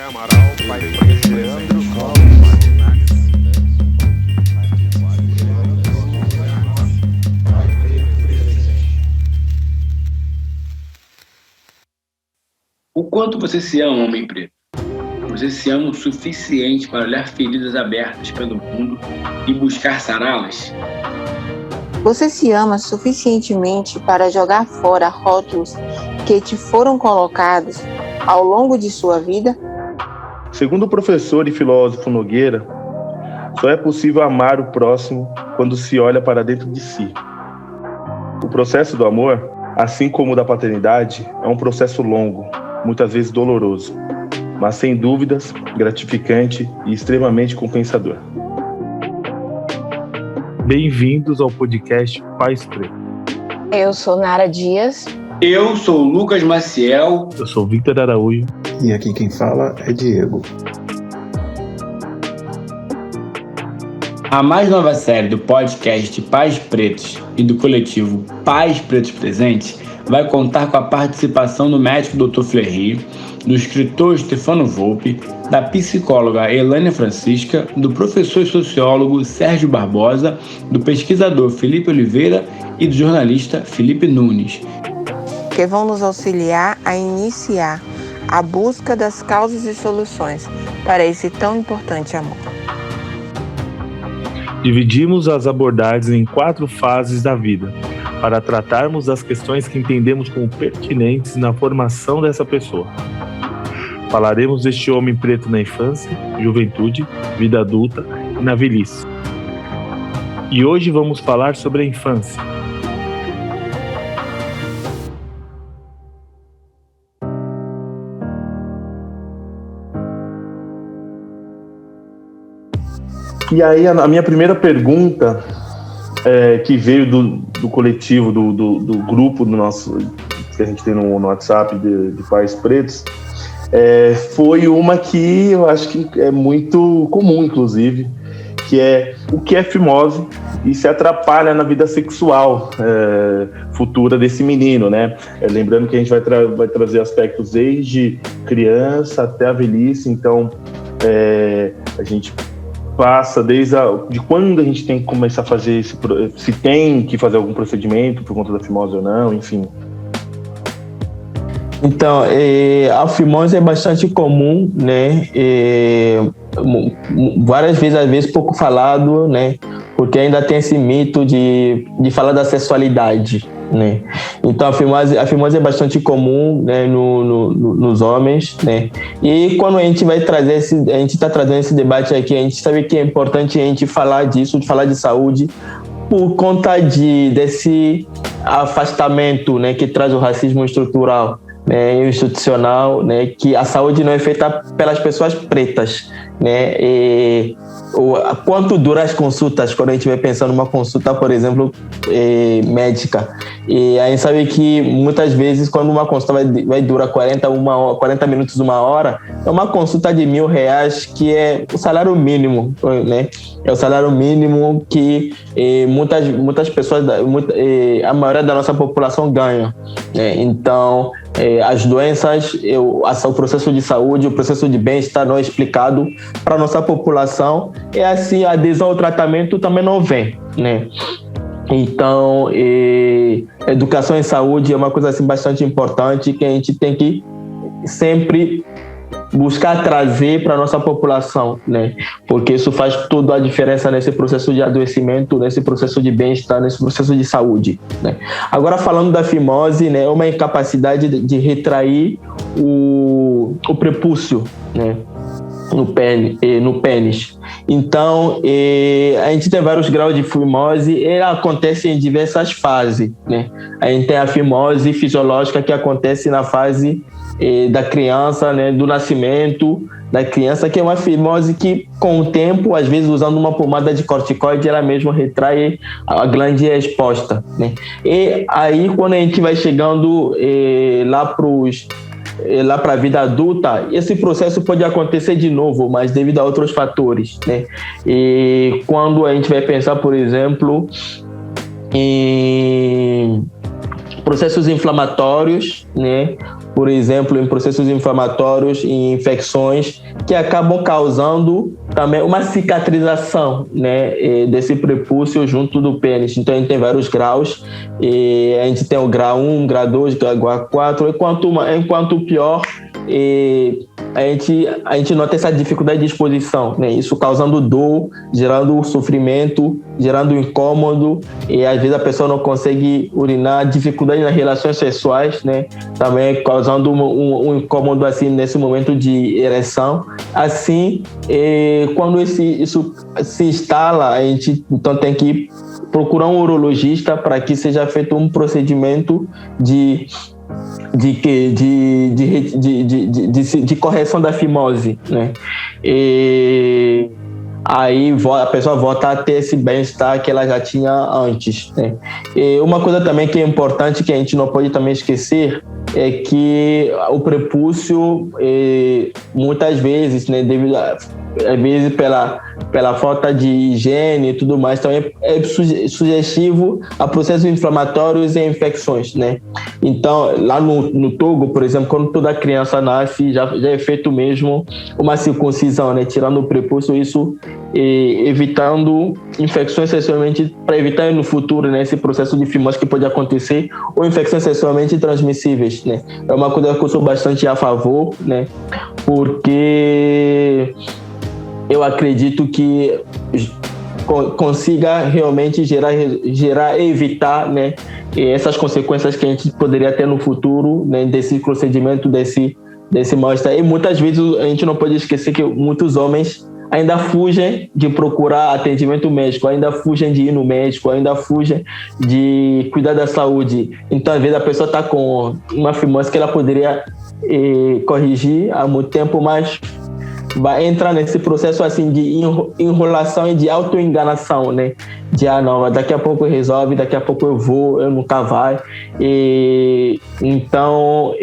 José Amaral, pai de Leandro, O quanto você se ama, homem preto? Você se ama o suficiente para olhar feridas abertas pelo mundo e buscar sará-las? Você se ama suficientemente para jogar fora rótulos que te foram colocados ao longo de sua vida? Segundo o professor e filósofo Nogueira, só é possível amar o próximo quando se olha para dentro de si. O processo do amor, assim como o da paternidade, é um processo longo, muitas vezes doloroso, mas sem dúvidas gratificante e extremamente compensador. Bem-vindos ao podcast Pais Pretos. Eu sou Nara Dias. Eu sou Lucas Maciel. Eu sou Victor Araújo. E aqui quem fala é Diego. A mais nova série do podcast Pais Pretos e do coletivo Pais Pretos Presentes vai contar com a participação do médico Dr. Fleury, do escritor Stefano Volpe, da psicóloga Elânia Francisca, do professor e sociólogo Sérgio Barbosa, do pesquisador Felipe Oliveira e do jornalista Felipe Nunes, que vão nos auxiliar a iniciar a busca das causas e soluções para esse tão importante amor. Dividimos as abordagens em 4 fases da vida, para tratarmos das questões que entendemos como pertinentes na formação dessa pessoa. Falaremos deste homem preto na infância, juventude, vida adulta e na velhice. E hoje vamos falar sobre a infância. E aí a minha primeira pergunta, que veio do coletivo, do grupo do nosso, que a gente tem no WhatsApp de Pais Pretos, foi uma que eu acho que é muito comum, inclusive, que é o que é fimose e se atrapalha na vida sexual futura desse menino, né? Lembrando que a gente vai trazer aspectos desde criança até a velhice, então a gente passa desde de quando a gente tem que começar a fazer se tem que fazer algum procedimento por conta da fimose ou não, enfim. Então, a fimose é bastante comum, né? Várias vezes, às vezes, pouco falado, né? Porque ainda tem esse mito de falar da sexualidade, né? Então, a fimose é bastante comum, né, nos homens, né? E quando a gente vai trazer a gente está trazendo esse debate aqui, a gente sabe que é importante a gente falar disso, de falar de saúde, por conta desse afastamento, né, que traz o racismo estrutural, né, institucional, né, que a saúde não é feita pelas pessoas pretas, né, quanto dura as consultas quando a gente vai pensar numa consulta, por exemplo, médica, e a gente sabe que muitas vezes quando uma consulta vai durar 40 minutos, 1 hora, é uma consulta de R$1.000 que é o salário mínimo, né, é o salário mínimo que muitas pessoas, a maioria da nossa população ganha, né? Então as doenças, o processo de saúde, o processo de bem-estar não é explicado para a nossa população, e assim a adesão ao tratamento também não vem, né? Então, educação em saúde é uma coisa assim, bastante importante que a gente tem que sempre buscar trazer para a nossa população, né? Porque isso faz toda a diferença nesse processo de adoecimento, nesse processo de bem-estar, nesse processo de saúde, né? Agora, falando da fimose, né, é uma incapacidade de retrair o prepúcio, né, no pênis. Então, a gente tem vários graus de fimose, ela acontece em diversas fases, né? A gente tem a fimose fisiológica que acontece na fase da criança, né, do nascimento da criança, que é uma fimose que, com o tempo, às vezes usando uma pomada de corticoide, ela mesma retrai, a glande é exposta, né? E aí, quando a gente vai chegando lá para a vida adulta, esse processo pode acontecer de novo, mas devido a outros fatores, né? E quando a gente vai pensar, por exemplo, em processos inflamatórios, né, por exemplo, em processos inflamatórios e infecções que acabam causando também uma cicatrização, né, desse prepúcio junto do pênis. Então a gente tem vários graus, e a gente tem o grau 1, grau 2, grau 4, enquanto pior, a gente nota essa dificuldade de exposição, né? Isso causando dor, gerando sofrimento, gerando incômodo, e às vezes a pessoa não consegue urinar, dificuldade nas relações sexuais, né? Também causando um incômodo assim nesse momento de ereção. Assim, quando isso se instala, a gente então tem que procurar um urologista para que seja feito um procedimento de correção da fimose, né? E aí a pessoa volta a ter esse bem-estar que ela já tinha antes, né? E uma coisa também que é importante, que a gente não pode também esquecer, é que o prepúcio, muitas vezes, né, devido às vezes pela falta de higiene e tudo mais, também é sugestivo a processos inflamatórios e infecções, né? Então, lá no Togo, por exemplo, quando toda criança nasce, já é feito mesmo uma circuncisão, né? Tirando o prepúcio, isso evitando infecções sexualmente, para evitar no futuro, né, esse processo de fimose que pode acontecer, ou infecções sexualmente transmissíveis, né? É uma coisa que eu sou bastante a favor, né? Porque eu acredito que consiga realmente gerar e evitar, né, essas consequências que a gente poderia ter no futuro, né, desse procedimento, desse mal-estar. E muitas vezes a gente não pode esquecer que muitos homens ainda fugem de procurar atendimento médico, ainda fugem de ir no médico, ainda fugem de cuidar da saúde. Então, às vezes, a pessoa está com uma fimose que ela poderia corrigir há muito tempo, mas vai entrar nesse processo assim de enrolação e de autoenganação, né? De não, daqui a pouco resolve, daqui a pouco eu nunca vai. Então,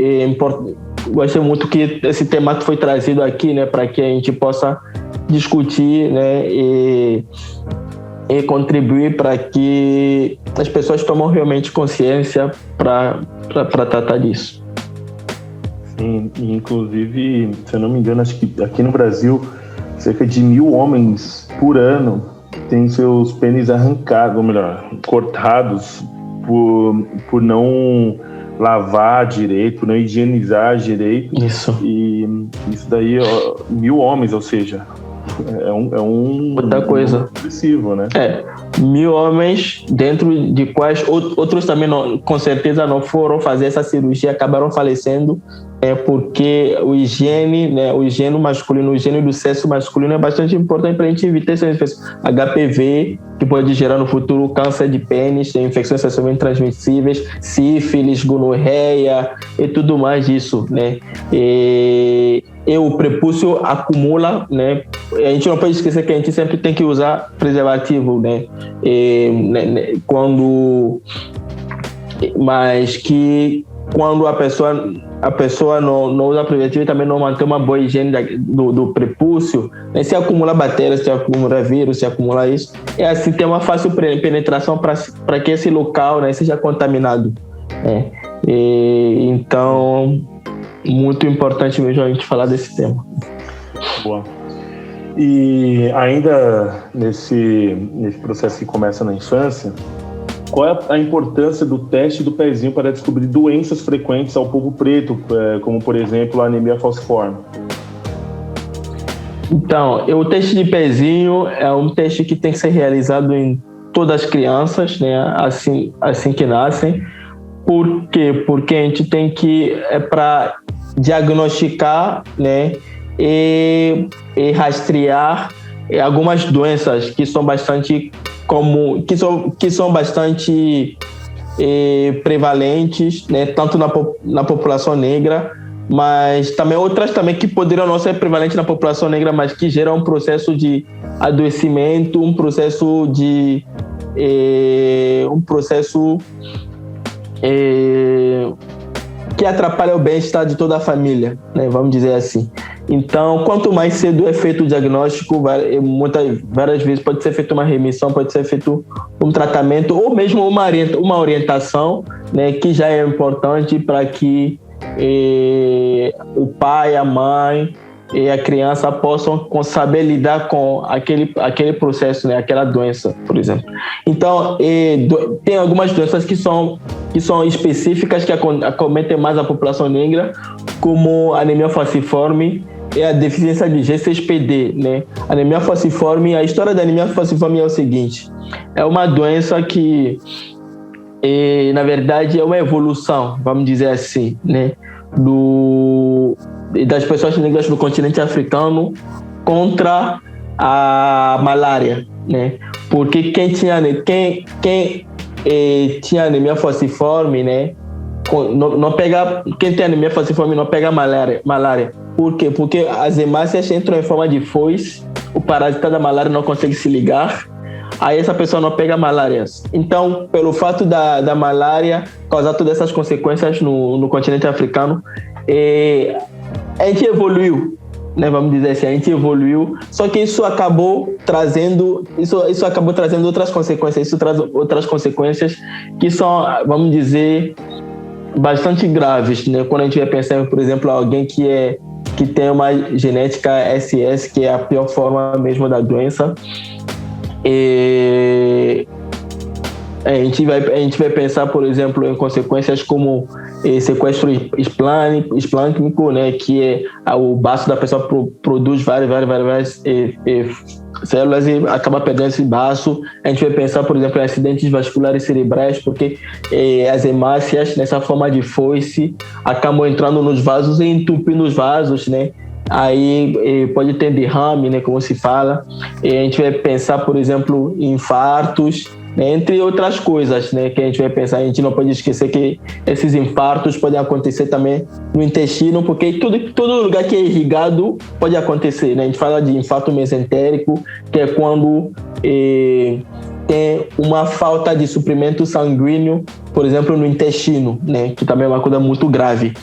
gostei muito que esse tema foi trazido aqui, né? Para que a gente possa discutir, né? E contribuir para que as pessoas tomem realmente consciência para tratar disso. Sim, inclusive, se eu não me engano, acho que aqui no Brasil, cerca de 1.000 homens por ano têm seus pênis arrancados, ou melhor, cortados por não lavar direito, por não higienizar direito. Isso. E isso daí, 1.000 homens, ou seja, é um outra coisa excessivo, né? 1.000 homens, dentro de quais outros também com certeza não foram fazer essa cirurgia, acabaram falecendo, porque o higiene masculino, o higiene do sexo masculino é bastante importante para a gente evitar essas infecções. HPV, que pode gerar no futuro câncer de pênis, infecções sexualmente transmissíveis, sífilis, gonorreia e tudo mais disso, né? E o prepúcio acumula, né? A gente não pode esquecer que a gente sempre tem que usar preservativo, né? Mas que quando a pessoa não usa preventivo e também não mantém uma boa higiene do prepúcio, né? Se acumular bactérias, se acumular vírus, se acumular isso, assim tem uma fácil penetração para que esse local, né, seja contaminado. Então, muito importante mesmo a gente falar desse tema. Boa. E ainda nesse processo que começa na infância, qual é a importância do teste do pezinho para descobrir doenças frequentes ao povo preto, como, por exemplo, a anemia falciforme? Então, o teste de pezinho é um teste que tem que ser realizado em todas as crianças, né, assim que nascem. Por quê? Porque a gente tem que, para diagnosticar, né, e rastrear algumas doenças que são bastante que são bastante prevalentes, né, tanto na população negra, mas também outras também que poderiam não ser prevalentes na população negra, mas que geram um processo de adoecimento, um processo que atrapalha o bem-estar de toda a família, né, vamos dizer assim. Então, quanto mais cedo é feito o diagnóstico, várias vezes pode ser feita uma remissão, pode ser feito um tratamento ou mesmo uma orientação, né, que já é importante para que o pai, a mãe e a criança possam saber lidar com aquele processo, né, aquela doença, por exemplo. Então, tem algumas doenças que são específicas, que acometem mais a população negra, como a anemia falciforme e a deficiência de G6PD, né? A anemia falciforme, a história da anemia falciforme é o seguinte: é uma doença que, na verdade, é uma evolução, vamos dizer assim, né, das pessoas negras do continente africano contra a malária, né? Porque quem tinha anemia falciforme, né, quem tem anemia falciforme não pega malária. Por quê? Porque as hemácias entram em forma de foice, o parasita da malária não consegue se ligar, aí essa pessoa não pega malárias. Então, pelo fato da malária causar todas essas consequências no continente africano, a gente evoluiu, né, vamos dizer assim, a gente evoluiu, só que isso acabou trazendo outras consequências. Isso traz outras consequências que são, vamos dizer, bastante graves, né? Quando a gente vai pensar, por exemplo, alguém que tem uma genética SS, que é a pior forma mesmo da doença, a gente vai pensar, por exemplo, em consequências como sequestro esplâncnico, né, que é o baço da pessoa produz várias células e acaba perdendo esse baço. A gente vai pensar, por exemplo, em acidentes vasculares cerebrais, porque as hemácias, nessa forma de foice, acabam entrando nos vasos e entupindo os vasos, né? Aí pode ter derrame, né, como se fala. A gente vai pensar, por exemplo, em infartos, né, entre outras coisas, né, que a gente vai pensar. A gente não pode esquecer que esses infartos podem acontecer também no intestino, porque todo lugar que é irrigado pode acontecer, né? A gente fala de infarto mesentérico, que é quando tem uma falta de suprimento sanguíneo, por exemplo, no intestino, né, que também é uma coisa muito grave.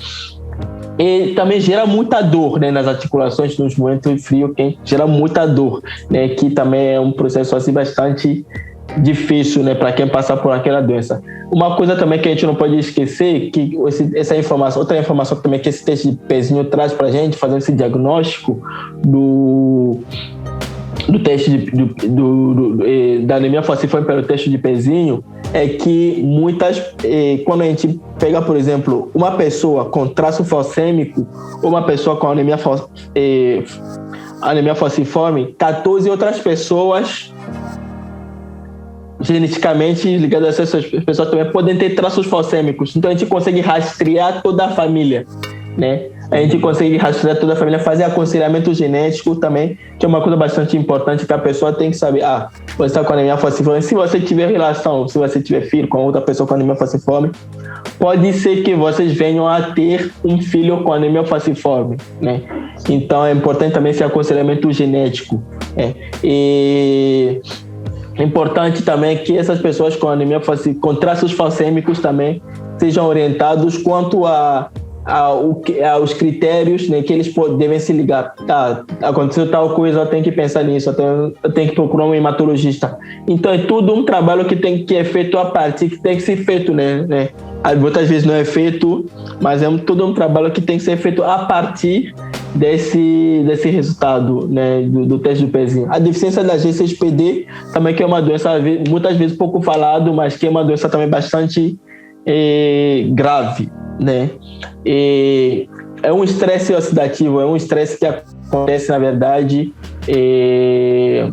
E também gera muita dor, né, nas articulações, nos momentos frio, que gera muita dor, né, que também é um processo assim bastante difícil, né, para quem passar por aquela doença. Uma coisa também que a gente não pode esquecer, que outra informação também que esse teste de pezinho traz para a gente, fazendo esse diagnóstico do teste da anemia falciforme pelo teste de pezinho, é que quando a gente pega, por exemplo, uma pessoa com traço falcêmico ou uma pessoa com anemia falciforme, 14 outras pessoas geneticamente ligadas a essas pessoas também podem ter traços falcêmicos. Então a gente consegue rastrear toda a família, né? A gente consegue rastrear toda a família, fazer aconselhamento genético também, que é uma coisa bastante importante, que a pessoa tem que saber. Você está com anemia falciforme. Se você tiver relação, se você tiver filho com outra pessoa com anemia falciforme, pode ser que vocês venham a ter um filho com anemia falciforme, né? Então é importante também esse aconselhamento genético. E é importante também que essas pessoas com anemia com traços falcêmicos também sejam orientados quanto aos critérios, né, que eles devem se ligar. Aconteceu tal coisa, eu tenho que pensar nisso, eu tenho que procurar um hematologista. Então é tudo um trabalho que é feito a partir, que tem que ser feito, né? Muitas vezes não é feito, mas é todo um trabalho que tem que ser feito a partir desse resultado, né, do teste do pezinho. A deficiência da G6PD também, que é uma doença muitas vezes pouco falado, mas que é uma doença também bastante grave, né? É um estresse oxidativo, é um estresse que acontece, na verdade, é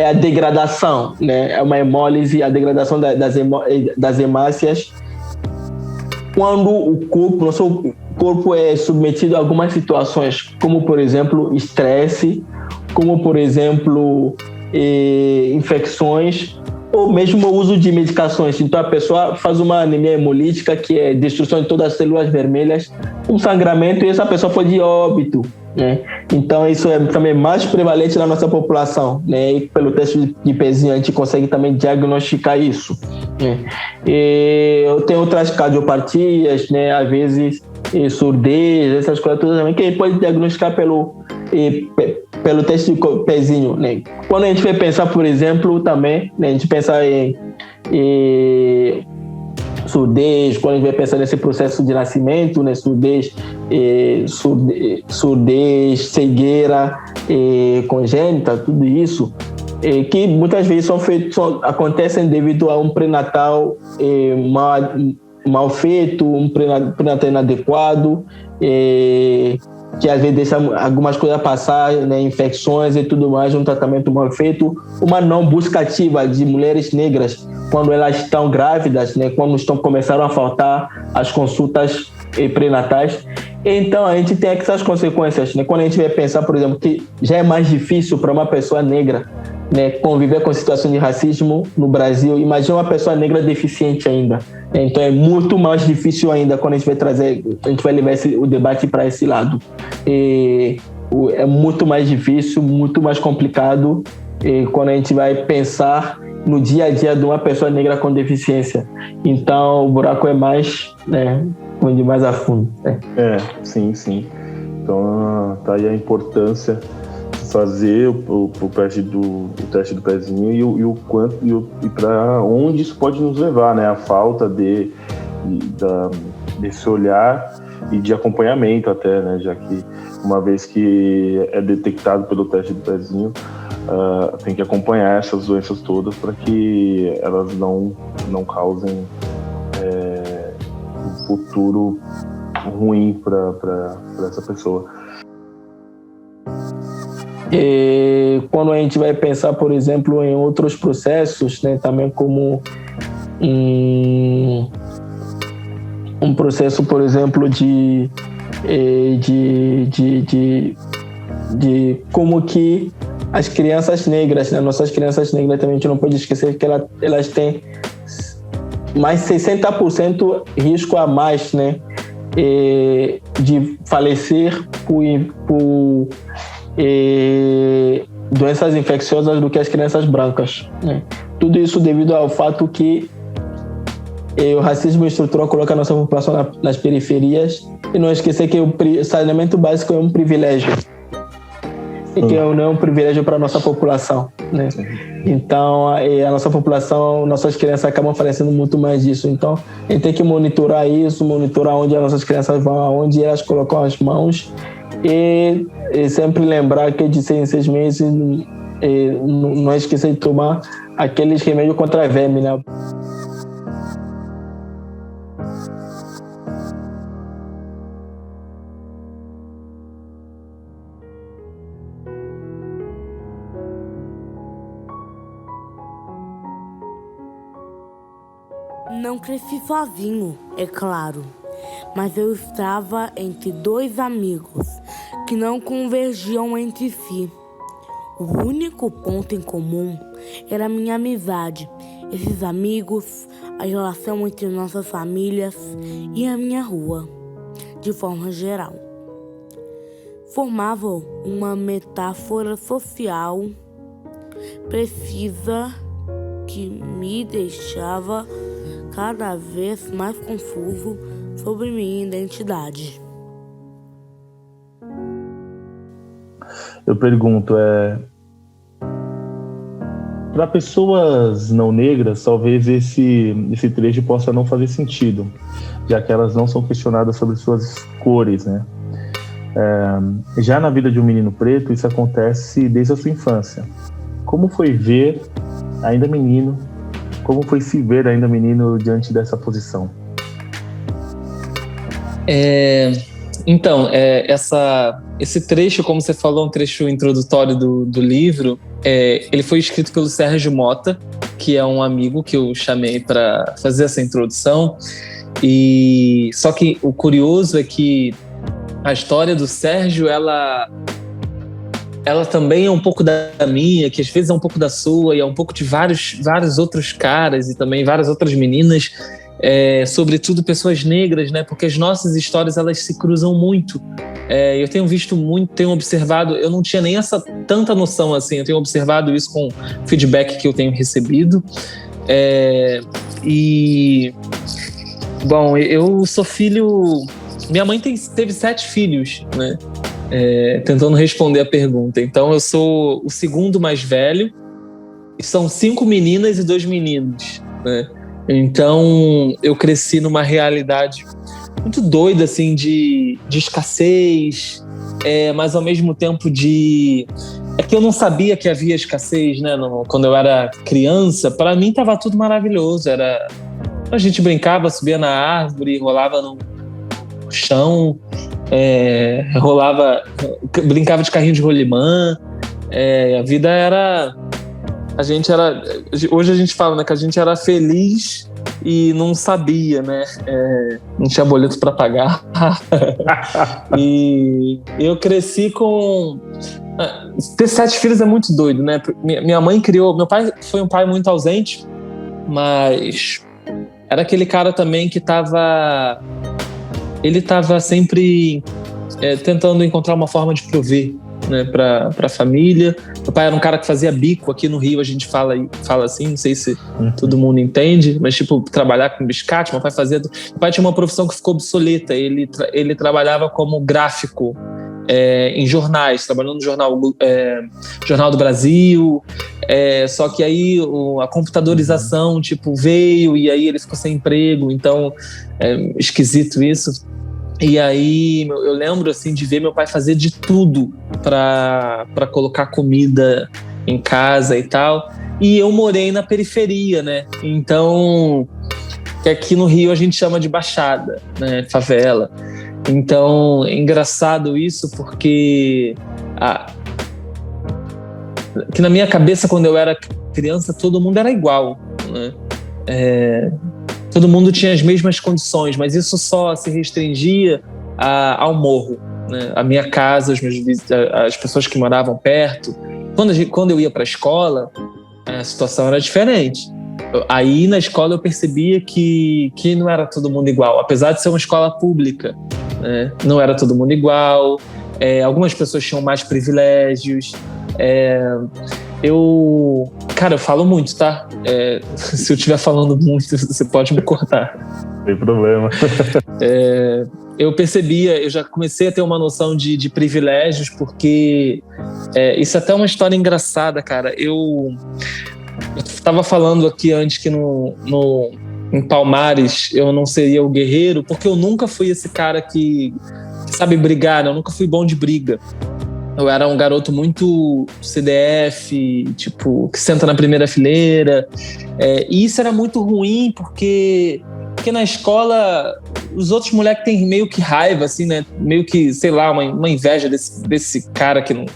a degradação, né? É uma hemólise, a degradação das hemácias quando o nosso corpo é submetido a algumas situações, como, por exemplo, estresse, como, por exemplo, infecções, ou mesmo o uso de medicações. Então a pessoa faz uma anemia hemolítica, que é destruição de todas as células vermelhas, um sangramento, e essa pessoa pode ir a óbito, né? Então isso é também mais prevalente na nossa população, né? E pelo teste de pezinho a gente consegue também diagnosticar isso, né? Tem outras cardiopatias, né? Às vezes surdez, essas coisas todas também, que a gente pode diagnosticar pelo teste de pezinho, né? Quando a gente vai pensar, por exemplo, também, né, a gente pensa em surdez, quando a gente vai pensar nesse processo de nascimento, né, surdez, cegueira congênita, tudo isso, que muitas vezes acontecem devido a um pré-natal mal feito, um pré-natal inadequado, que às vezes deixa algumas coisas passar, né, infecções e tudo mais, um tratamento mal feito, uma não busca ativa de mulheres negras quando elas estão grávidas, né, quando começaram a faltar as consultas pré-natais. Então a gente tem essas consequências, né? Quando a gente vai pensar, por exemplo, que já é mais difícil para uma pessoa negra, né, conviver com a situação de racismo no Brasil, imagina uma pessoa negra deficiente ainda. Então é muito mais difícil ainda quando a gente vai levar o debate para esse lado. É muito mais difícil, muito mais complicado quando a gente vai pensar no dia a dia de uma pessoa negra com deficiência. Então o buraco é mais, né, onde mais a fundo. Né? Sim. Então tá aí a importância de fazer o teste do pezinho e para onde isso pode nos levar, né? A falta desse olhar e de acompanhamento até, né? Já que uma vez que é detectado pelo teste do pezinho, tem que acompanhar essas doenças todas para que elas não causem um futuro ruim para essa pessoa. Quando a gente vai pensar, por exemplo, em outros processos, né, também como um processo, por exemplo, de como que as crianças negras, né, nossas crianças negras também, a gente não pode esquecer que elas têm mais 60% risco a mais, né, de falecer por doenças infecciosas do que as crianças brancas, né? Tudo isso devido ao fato que o racismo estrutural coloca a nossa população nas periferias, e não esquecer que o saneamento básico é um privilégio e que não é um privilégio para a nossa população, né? Então a nossa população, nossas crianças acabam falecendo muito mais disso. Então a gente tem que monitorar isso, monitorar onde as nossas crianças vão, aonde elas colocam as mãos, e sempre lembrar que de 6 em 6 meses não esquecer de tomar aqueles remédios contra a verme, né? Não cresci sozinho, é claro, mas eu estava entre 2 amigos que não convergiam entre si. O único ponto em comum era a minha amizade, esses amigos, a relação entre nossas famílias e a minha rua, de forma geral. Formavam uma metáfora social precisa que me deixava cada vez mais confuso sobre minha identidade. Eu pergunto, para pessoas não negras, talvez esse trecho possa não fazer sentido, já que elas não são questionadas sobre suas cores, né? Já na vida de um menino preto, isso acontece desde a sua infância. Como foi ver, ainda menino, como foi se ver ainda menino diante dessa posição? Então, esse trecho, como você falou, um trecho introdutório do livro, ele foi escrito pelo Sérgio Mota, que é um amigo que eu chamei para fazer essa introdução. E só que o curioso é que a história do Sérgio, ela também é um pouco da minha, que às vezes é um pouco da sua, e é um pouco de vários outros caras e também várias outras meninas, sobretudo pessoas negras, né? Porque as nossas histórias, elas se cruzam muito. Eu tenho visto muito, tenho observado, eu não tinha nem tanta noção assim, eu tenho observado isso com o feedback que eu tenho recebido. Bom, eu sou filho... Minha mãe teve 7 filhos, né? Tentando responder a pergunta. Então, eu sou o segundo mais velho. E são 5 meninas e 2 meninos, né? Então, eu cresci numa realidade muito doida, assim, de escassez, mas ao mesmo tempo É que eu não sabia que havia escassez, né? Quando eu era criança, para mim tava tudo maravilhoso. A gente brincava, subia na árvore, rolava no chão, brincava de carrinho de rolimã. A vida era... Hoje a gente fala, né, que a gente era feliz e não sabia, né? Não tinha boleto para pagar. E eu cresci com... Ter 7 filhos é muito doido, né? Minha mãe criou... Meu pai foi um pai muito ausente, mas era aquele cara também que ele estava sempre tentando encontrar uma forma de prover, né, para a família. Meu pai era um cara que fazia bico. Aqui no Rio a gente fala assim, não sei se todo mundo entende, mas tipo, trabalhar com biscate. Meu pai tinha uma profissão que ficou obsoleta. Ele trabalhava como gráfico em jornais, trabalhando no Jornal do Brasil, só que aí a computadorização veio e aí ele ficou sem emprego, então esquisito isso. E aí eu lembro assim de ver meu pai fazer de tudo para colocar comida em casa e tal, e eu morei na periferia, né? Então, que aqui no Rio a gente chama de Baixada, né? Favela. Então, é engraçado isso porque que na minha cabeça, quando eu era criança, todo mundo era igual, né? Todo mundo tinha as mesmas condições, mas isso só se restringia ao morro, né? A minha casa, as pessoas que moravam perto. Quando eu ia para a escola, a situação era diferente. Aí na escola eu percebia que não era todo mundo igual, apesar de ser uma escola pública, né? Não era todo mundo igual, algumas pessoas tinham mais privilégios. Eu falo muito, tá? Se eu estiver falando muito, você pode me cortar. Sem problema. Eu percebia, eu já comecei a ter uma noção de privilégios, porque isso é até uma história engraçada, cara. Eu estava falando aqui antes que em Palmares eu não seria o guerreiro, porque eu nunca fui esse cara que sabe brigar, né? Eu nunca fui bom de briga. Eu era um garoto muito CDF, que senta na primeira fileira. E isso era muito ruim, porque na escola os outros moleques têm meio que raiva, assim, né? Meio que, sei lá, uma inveja desse cara que não...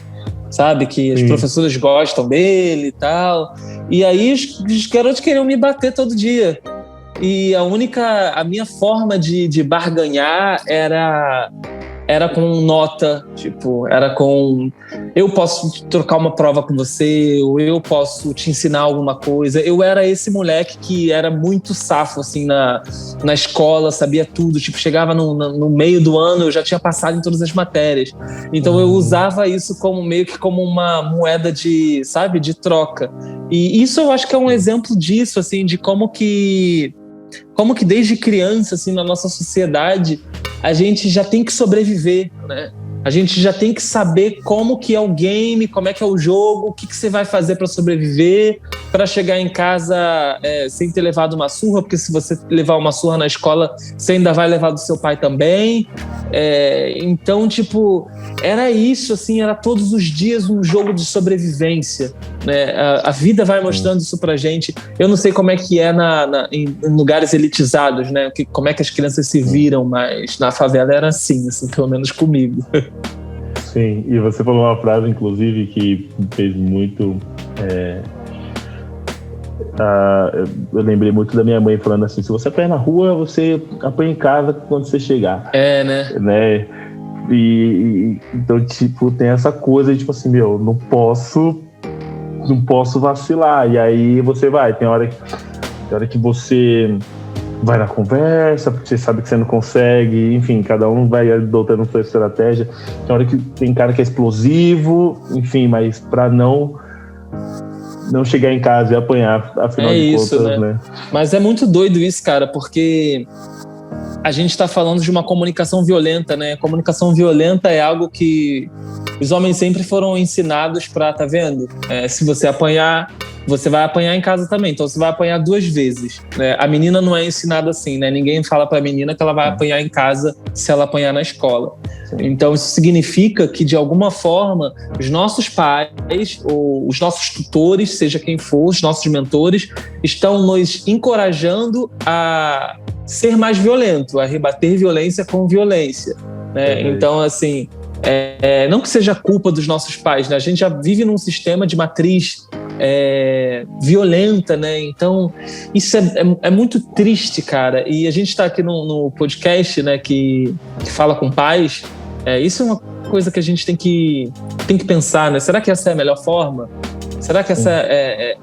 Sabe? Que as professoras gostam dele e tal. E aí os garotos queriam me bater todo dia. E a minha forma de barganhar era com nota, era com... Eu posso trocar uma prova com você, ou eu posso te ensinar alguma coisa. Eu era esse moleque que era muito safo, assim, na escola, sabia tudo. Chegava no meio do ano, eu já tinha passado em todas as matérias. Então eu usava isso meio que como uma moeda de troca. E isso eu acho que é um exemplo disso, assim, de como que desde criança, assim, na nossa sociedade, a gente já tem que sobreviver, né? A gente já tem que saber como que é o game, como é que é o jogo, o que você vai fazer para sobreviver, para chegar em casa sem ter levado uma surra, porque se você levar uma surra na escola, você ainda vai levar do seu pai também. Então, era isso, assim, era todos os dias um jogo de sobrevivência, né? A vida vai mostrando isso pra gente. Eu não sei como é que é em lugares elitizados, né? Como é que as crianças se viram, mas na favela era assim, pelo menos comigo. Sim, e você falou uma frase, inclusive, que fez muito... eu lembrei muito da minha mãe falando assim: se você apanha na rua, você apanha em casa quando você chegar. Né? E então, tem essa coisa de assim, não posso vacilar. E aí você vai, tem hora que você vai na conversa, porque você sabe que você não consegue, enfim, cada um vai adotando sua estratégia. Tem hora que tem cara que é explosivo, enfim, mas para não chegar em casa e apanhar, afinal de contas, né? Mas é muito doido isso, cara, porque a gente está falando de uma comunicação violenta, né? Comunicação violenta é algo que os homens sempre foram ensinados pra, tá vendo? Se você apanhar, você vai apanhar em casa também. Então você vai apanhar 2 vezes. Né? A menina não é ensinada assim, né? Ninguém fala pra menina que ela vai apanhar em casa se ela apanhar na escola. Então isso significa que, de alguma forma, os nossos pais, ou os nossos tutores, seja quem for, os nossos mentores, estão nos encorajando a ser mais violento, a rebater violência com violência. Né? Então, assim, não que seja culpa dos nossos pais, né? A gente já vive num sistema de matriz violenta, né? Então, isso é muito triste, cara. E a gente está aqui no podcast, né, que fala com pais. Isso é uma coisa que a gente tem que pensar, né? Será que essa é a melhor forma? Será que essa é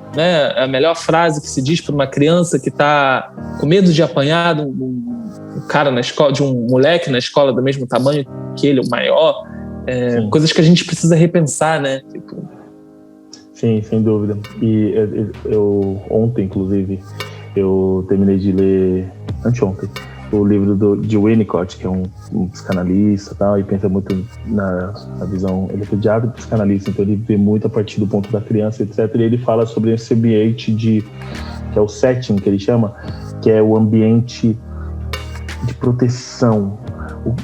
a melhor frase que se diz para uma criança que está com medo de apanhar de um cara na escola, de um moleque na escola do mesmo tamanho que ele, o maior? Coisas que a gente precisa repensar, né? Sim, sem dúvida. E eu ontem, inclusive, eu terminei de ler, anteontem, o livro de Winnicott, que é um psicanalista e tal, e pensa muito na visão, ele é pediatra e psicanalista, então ele vê muito a partir do ponto da criança, etc. E ele fala sobre esse ambiente que é o setting, que ele chama, que é o ambiente de proteção,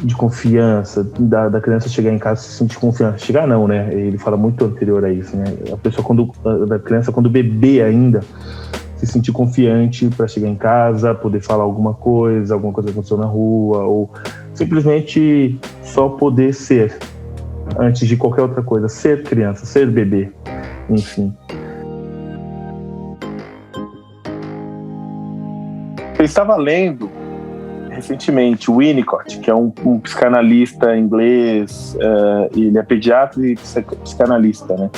de confiança, da criança chegar em casa e se sentir confiança. Chegar não, né? Ele fala muito anterior a isso, né? A pessoa, da criança, quando bebê ainda, se sentir confiante para chegar em casa, poder falar alguma coisa que aconteceu na rua, ou simplesmente só poder ser, antes de qualquer outra coisa, ser criança, ser bebê, enfim. Eu estava lendo recentemente o Winnicott, que é um psicanalista inglês, ele é pediatra e psicanalista, né?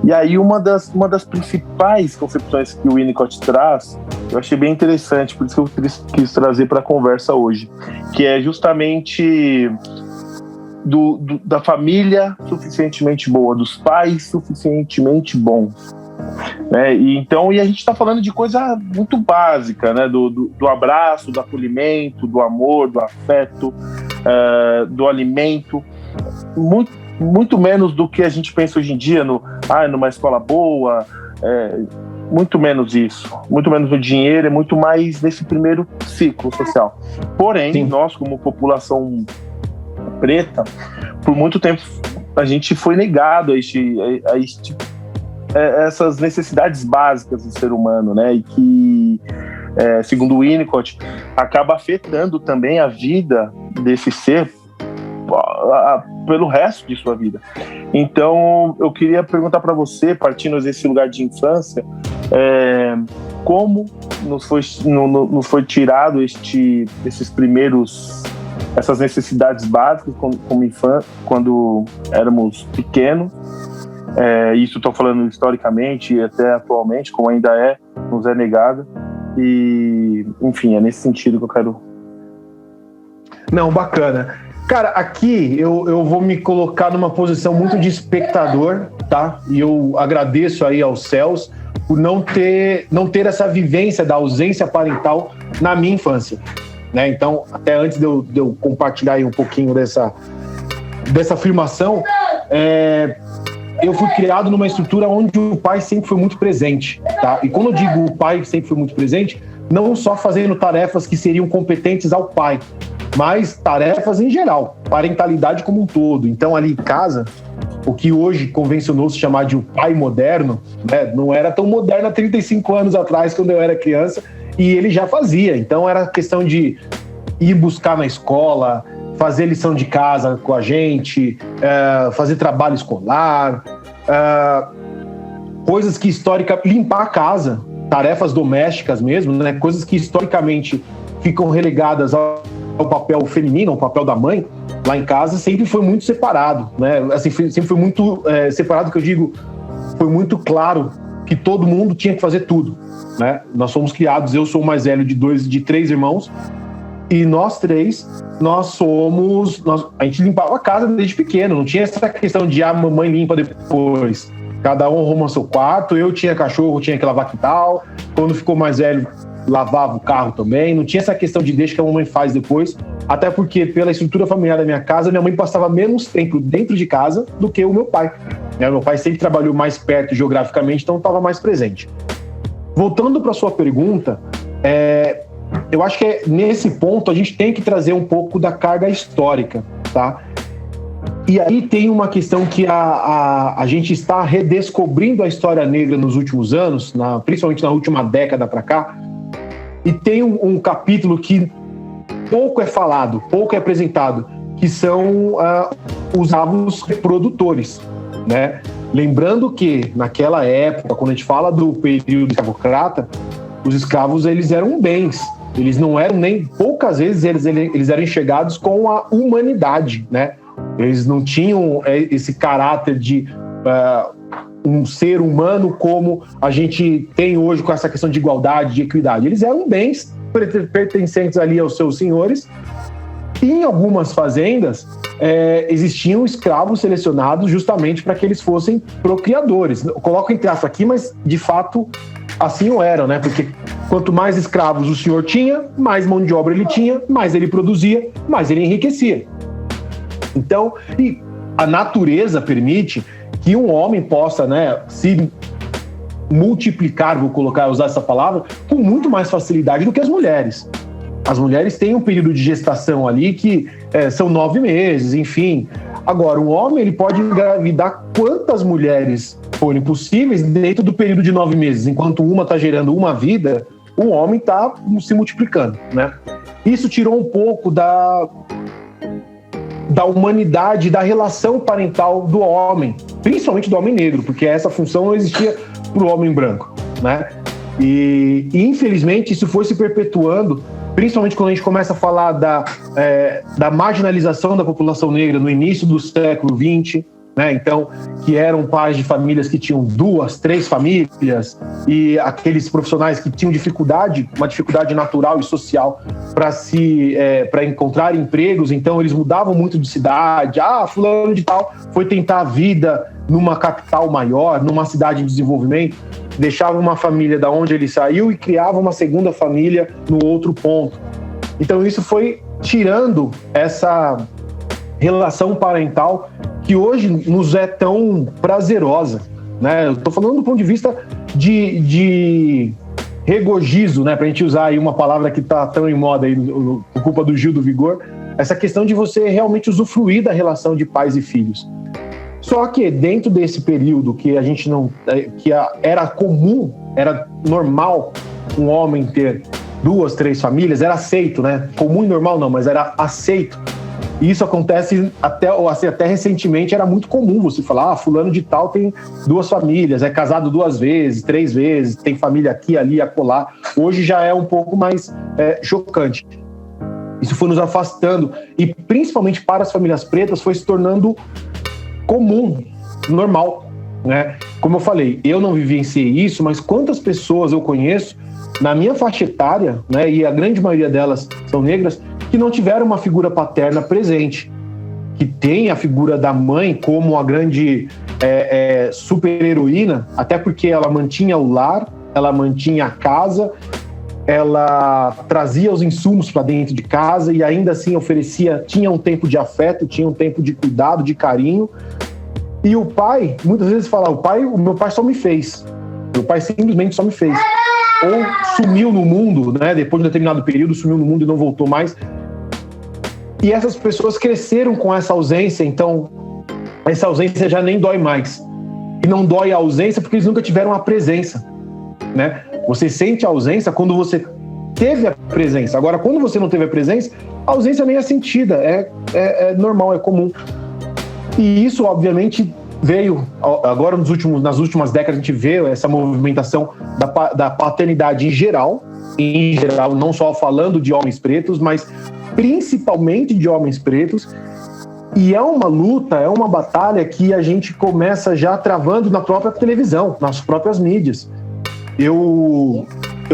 E aí uma das principais concepções que o Winnicott traz, eu achei bem interessante, por isso que eu quis trazer para a conversa hoje, que é justamente da família suficientemente boa, dos pais suficientemente bons. Né? E a gente está falando de coisa muito básica, né? Do abraço, do acolhimento, do amor, do afeto, do alimento, muito menos do que a gente pensa hoje em dia numa escola boa, muito menos isso, muito menos no dinheiro, é muito mais nesse primeiro ciclo social. Porém, sim, nós como população preta, por muito tempo a gente foi negado essas necessidades básicas do ser humano, né? E que, segundo o Winnicott, acaba afetando também a vida desse ser pelo resto de sua vida. Então, eu queria perguntar para você, partindo desse lugar de infância, como nos foi tirado essas necessidades básicas como infância, quando éramos pequenos. Isso estou falando historicamente e até atualmente, como ainda nos é negado. E, enfim, é nesse sentido que eu quero. Não, bacana. Cara, aqui eu vou me colocar numa posição muito de espectador, tá? E eu agradeço aí aos céus por não ter essa vivência da ausência parental na minha infância, né? Então, até antes de eu compartilhar aí um pouquinho dessa afirmação, eu fui criado numa estrutura onde o pai sempre foi muito presente, tá? E quando eu digo o pai sempre foi muito presente, não só fazendo tarefas que seriam competentes ao pai, mas tarefas em geral, parentalidade como um todo. Então, ali em casa, o que hoje convencionou se chamar de o pai moderno, né, não era tão moderno há 35 anos atrás, quando eu era criança, e ele já fazia. Então, era questão de ir buscar na escola, fazer lição de casa com a gente, fazer trabalho escolar, coisas que limpar a casa, tarefas domésticas mesmo, né, coisas que historicamente ficam relegadas ao papel feminino, ao papel da mãe, lá em casa sempre foi muito separado, né? Assim, sempre foi muito separado, que eu digo, foi muito claro que todo mundo tinha que fazer tudo, né? Nós fomos criados, eu sou o mais velho de 3 irmãos, e nós 3, a gente limpava a casa desde pequeno, não tinha essa questão de a mamãe limpa depois. Cada um arruma seu quarto, eu tinha cachorro, tinha que lavar quintal, quando ficou mais velho, lavava o carro também, não tinha essa questão de deixa que a mamãe faz depois, até porque pela estrutura familiar da minha casa, minha mãe passava menos tempo dentro de casa do que o meu pai. Meu pai sempre trabalhou mais perto geograficamente, então estava mais presente. Voltando para a sua pergunta, eu acho que nesse ponto a gente tem que trazer um pouco da carga histórica, tá? E aí tem uma questão que a gente está redescobrindo a história negra nos últimos anos, principalmente na última década para cá, e tem um capítulo que pouco é falado, pouco é apresentado, que são os escravos reprodutores, né? Lembrando que naquela época, quando a gente fala do período escravocrata, os escravos eles eram bens, eles não eram nem poucas vezes eles eram enxergados com a humanidade, né? Eles não tinham esse caráter de um ser humano como a gente tem hoje com essa questão de igualdade, de equidade. Eles eram bens pertencentes ali aos seus senhores. E em algumas fazendas existiam escravos selecionados justamente para que eles fossem procriadores. Eu coloco entre aspas aqui, mas de fato assim o eram, né? Porque quanto mais escravos o senhor tinha, mais mão de obra ele tinha, mais ele produzia, mais ele enriquecia. Então, e a natureza permite que um homem possa, né, se multiplicar, usar essa palavra, com muito mais facilidade do que as mulheres. As mulheres têm um período de gestação ali que são 9 meses, enfim. Agora, um homem ele pode engravidar quantas mulheres forem possíveis dentro do período de 9 meses. Enquanto uma está gerando uma vida, o homem está se multiplicando, né? Isso tirou um pouco da humanidade, da relação parental do homem, principalmente do homem negro, porque essa função não existia para o homem branco, né? E infelizmente isso foi se perpetuando, principalmente quando a gente começa a falar da marginalização da população negra no início do século XX, né? Então, que eram pais de famílias que tinham 2, 3 famílias, e aqueles profissionais que tinham uma dificuldade natural e social para encontrar empregos, então eles mudavam muito de cidade. Fulano de tal foi tentar a vida numa capital maior, numa cidade em desenvolvimento, deixava uma família da onde ele saiu e criava uma segunda família no outro ponto. Então isso foi tirando essa relação parental que hoje nos é tão prazerosa, né? Eu estou falando do ponto de vista de regozijo, né? Para a gente usar aí uma palavra que está tão em moda aí, por culpa do Gil do Vigor, essa questão de você realmente usufruir da relação de pais e filhos. Só que dentro desse período que a gente não, era comum, era normal um homem ter 2, 3 famílias, era aceito, né? Comum e normal não, mas era aceito. E isso acontece até recentemente, era muito comum você falar, fulano de tal tem 2 famílias, é casado 2 vezes, 3 vezes, tem família aqui, ali, acolá. Hoje já é um pouco mais chocante. Isso foi nos afastando e principalmente para as famílias pretas foi se tornando comum, normal, né? Como eu falei, eu não vivenciei isso, mas quantas pessoas eu conheço na minha faixa etária, né, e a grande maioria delas são negras, que não tiveram uma figura paterna presente, que tem a figura da mãe como a grande super-heroína, até porque ela mantinha o lar, ela mantinha a casa, ela trazia os insumos para dentro de casa e ainda assim tinha um tempo de afeto, tinha um tempo de cuidado, de carinho. E o pai, muitas vezes fala, o meu pai só me fez. Meu pai simplesmente só me fez. Ou sumiu no mundo, né? Depois de um determinado período, sumiu no mundo e não voltou mais. E essas pessoas cresceram com essa ausência, então essa ausência já nem dói mais. E não dói a ausência porque eles nunca tiveram a presença, né? Você sente a ausência quando você teve a presença. Agora, quando você não teve a presença, a ausência nem é sentida, é normal, é comum. E isso, obviamente, veio agora nas últimas décadas, a gente vê essa movimentação da paternidade em geral, não só falando de homens pretos, mas principalmente de homens pretos. E é uma luta, é uma batalha que a gente começa já travando na própria televisão, nas próprias mídias. Eu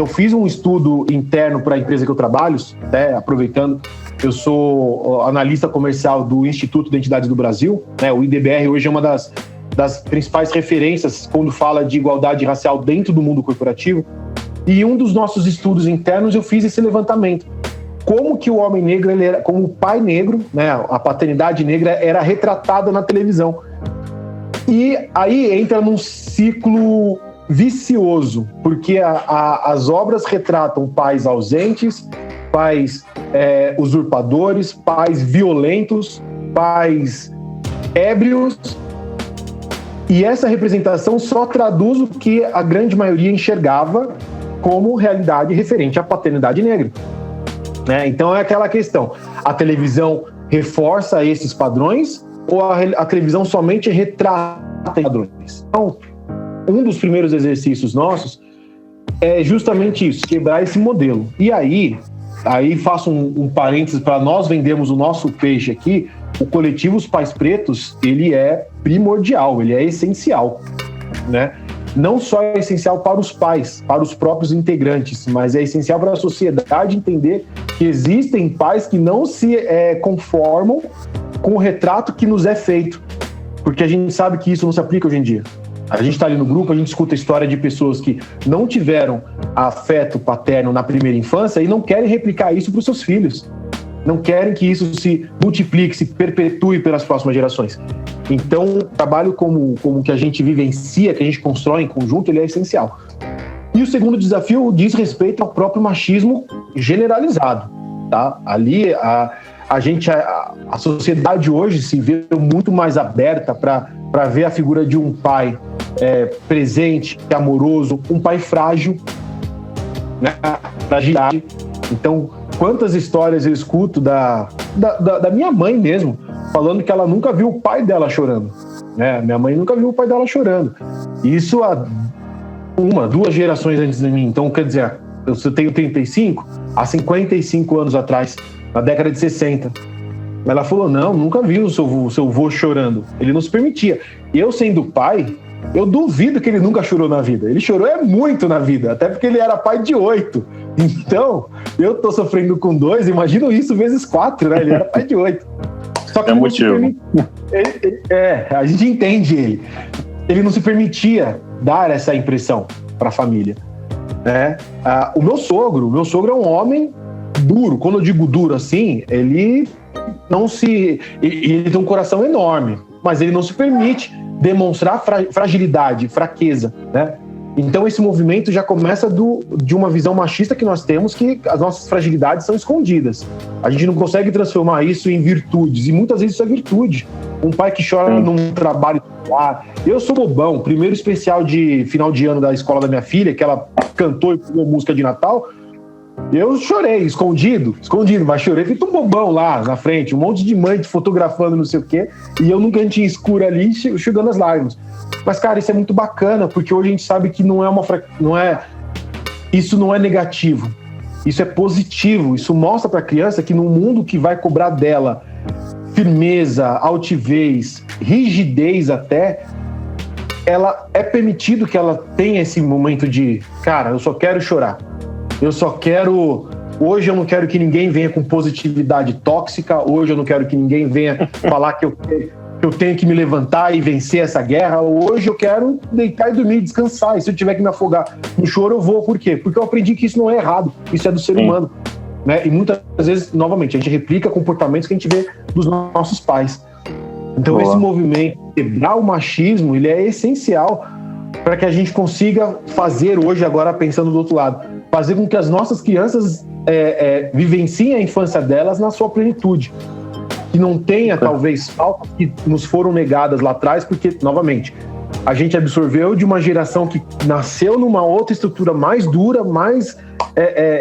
fiz um estudo interno para a empresa que eu trabalho, aproveitando, eu sou analista comercial do Instituto de Identidade do Brasil, né? O IDBR hoje é uma das principais referências quando fala de igualdade racial dentro do mundo corporativo. E em um dos nossos estudos internos eu fiz esse levantamento. Como que o homem negro, ele era, como o pai negro, né, a paternidade negra era retratada na televisão. E aí entra num ciclo vicioso, porque as obras retratam pais ausentes, pais usurpadores, pais violentos, pais ébrios, e essa representação só traduz o que a grande maioria enxergava como realidade referente à paternidade negra. Né? Então é aquela questão, a televisão reforça esses padrões ou a televisão somente retrata padrões? Então, um dos primeiros exercícios nossos é justamente isso, quebrar esse modelo. E aí faço um parênteses para nós vendermos o nosso peixe aqui. O coletivo Os Pais Pretos, ele é primordial, ele é essencial, né? Não só é essencial para os pais, para os próprios integrantes, mas é essencial para a sociedade entender que existem pais que não se conformam com o retrato que nos é feito, porque a gente sabe que isso não se aplica hoje em dia. A gente está ali no grupo, a gente escuta a história de pessoas que não tiveram afeto paterno na primeira infância e não querem replicar isso para os seus filhos. Não querem que isso se multiplique, se perpetue pelas próximas gerações. Então, o trabalho como que a gente vivencia, que a gente constrói em conjunto, ele é essencial. E o segundo desafio diz respeito ao próprio machismo generalizado. Tá? Ali, a sociedade hoje se vê muito mais aberta para ver a figura de um pai presente, amoroso, um pai frágil, né? Fragilidade. Então, quantas histórias eu escuto da minha mãe mesmo, falando que ela nunca viu o pai dela chorando. Né? Minha mãe nunca viu o pai dela chorando. Isso há 2 gerações antes de mim. Então, quer dizer, eu tenho 35, há 55 anos atrás, na década de 60. Ela falou, não, nunca vi o seu avô chorando. Ele não se permitia. Eu, sendo pai, eu duvido que ele nunca chorou na vida. Ele chorou muito na vida, até porque ele era pai de 8. Então, eu tô sofrendo com 2, imagino isso vezes 4, né? Ele era pai de 8. Só que motivo. A gente entende ele. Ele não se permitia dar essa impressão para a família. Né? O meu sogro é um homem duro. Quando eu digo duro assim, ele tem um coração enorme, mas ele não se permite demonstrar fragilidade, fraqueza, né? Então esse movimento já começa de uma visão machista que nós temos, que as nossas fragilidades são escondidas. A gente não consegue transformar isso em virtudes, e muitas vezes isso é virtude. Um pai que chora num trabalho. Eu sou bobão, primeiro especial de final de ano da escola da minha filha, que ela cantou e pulou música de Natal, eu chorei, escondido, mas chorei feito um bobão lá na frente, um monte de mãe fotografando não sei o quê, e eu num cantinho escuro ali, chegando as lágrimas. Mas, cara, isso é muito bacana, porque hoje a gente sabe que isso não é negativo, isso é positivo, isso mostra para a criança que num mundo que vai cobrar dela firmeza, altivez, rigidez até, ela é permitido que ela tenha esse momento de, cara, eu só quero chorar. Hoje eu não quero que ninguém venha com positividade tóxica, hoje eu não quero que ninguém venha falar que eu tenho que me levantar e vencer essa guerra, hoje eu quero deitar e dormir, descansar, e se eu tiver que me afogar no choro eu vou, por quê? Porque eu aprendi que isso não é errado, isso é do ser humano, né? E muitas vezes, novamente, a gente replica comportamentos que a gente vê dos nossos pais. Então esse movimento, quebrar o machismo, ele é essencial para que a gente consiga fazer hoje, agora pensando do outro lado, fazer com que as nossas crianças vivenciem a infância delas na sua plenitude. Que não tenha, talvez, faltas que nos foram negadas lá atrás, porque, novamente, a gente absorveu de uma geração que nasceu numa outra estrutura mais dura, mais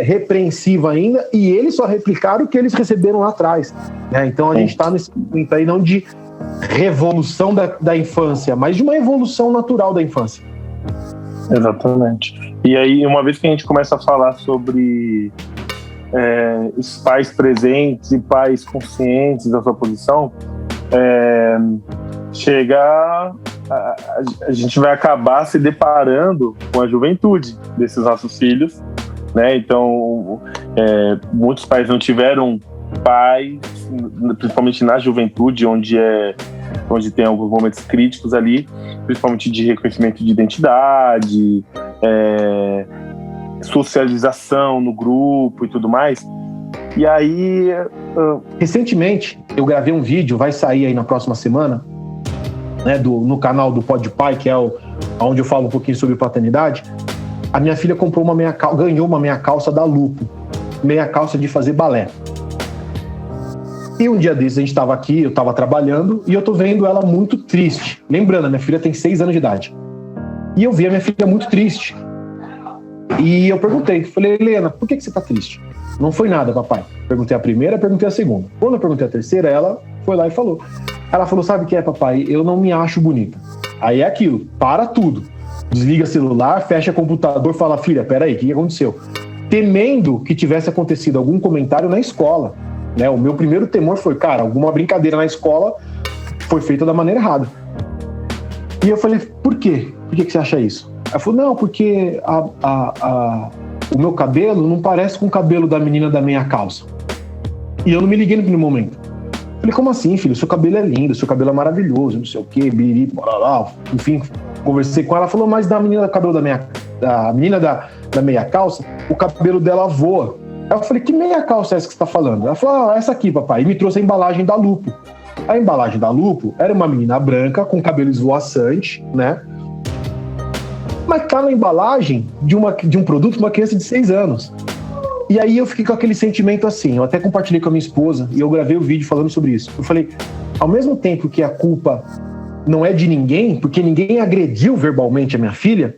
repreensiva ainda, e eles só replicaram o que eles receberam lá atrás. Né? Então a gente está nesse momento aí não de revolução da infância, mas de uma evolução natural da infância. Exatamente. E aí, uma vez que a gente começa a falar sobre os pais presentes e pais conscientes da sua posição, a gente vai acabar se deparando com a juventude desses nossos filhos, né? Então, muitos pais não tiveram pais, principalmente na juventude, onde tem alguns momentos críticos ali, principalmente de reconhecimento de identidade, socialização no grupo e tudo mais. E aí... Recentemente, eu gravei um vídeo, vai sair aí na próxima semana, né, no canal do Podpai, que é onde eu falo um pouquinho sobre paternidade. A minha filha ganhou uma meia calça da Lupo, meia calça de fazer balé. E um dia desses a gente estava aqui, eu estava trabalhando, e eu tô vendo ela muito triste. Lembrando, a minha filha tem 6 anos de idade. E eu vi a minha filha muito triste. E eu falei, Helena, por que você tá triste? Não foi nada, papai. Perguntei a primeira, perguntei a segunda. Quando eu perguntei a terceira, ela foi lá e falou. Ela falou, sabe o que é, papai? Eu não me acho bonita. Aí é aquilo, para tudo. Desliga celular, fecha computador, fala, filha, peraí, o que aconteceu? Temendo que tivesse acontecido algum comentário na escola. Né? O meu primeiro temor foi, cara, alguma brincadeira na escola foi feita da maneira errada. E eu falei, por quê? Por que você acha isso? Ela falou, não, porque o meu cabelo não parece com o cabelo da menina da meia calça. E eu não me liguei no primeiro momento. Falei, como assim, filho? Seu cabelo é lindo, seu cabelo é maravilhoso, não sei o quê, biriri, blá, enfim, conversei com ela, falou, mas da menina da meia calça, o cabelo dela voa. Aí eu falei, que meia calça é essa que você tá falando? Ela falou, essa aqui, papai, e me trouxe a embalagem da Lupo. A embalagem da Lupo era uma menina branca com cabelo esvoaçante, né? Mas tá na embalagem de um produto de uma criança de 6 anos. E aí eu fiquei com aquele sentimento assim, eu até compartilhei com a minha esposa e eu gravei o vídeo falando sobre isso. Eu falei, ao mesmo tempo que a culpa não é de ninguém, porque ninguém agrediu verbalmente a minha filha,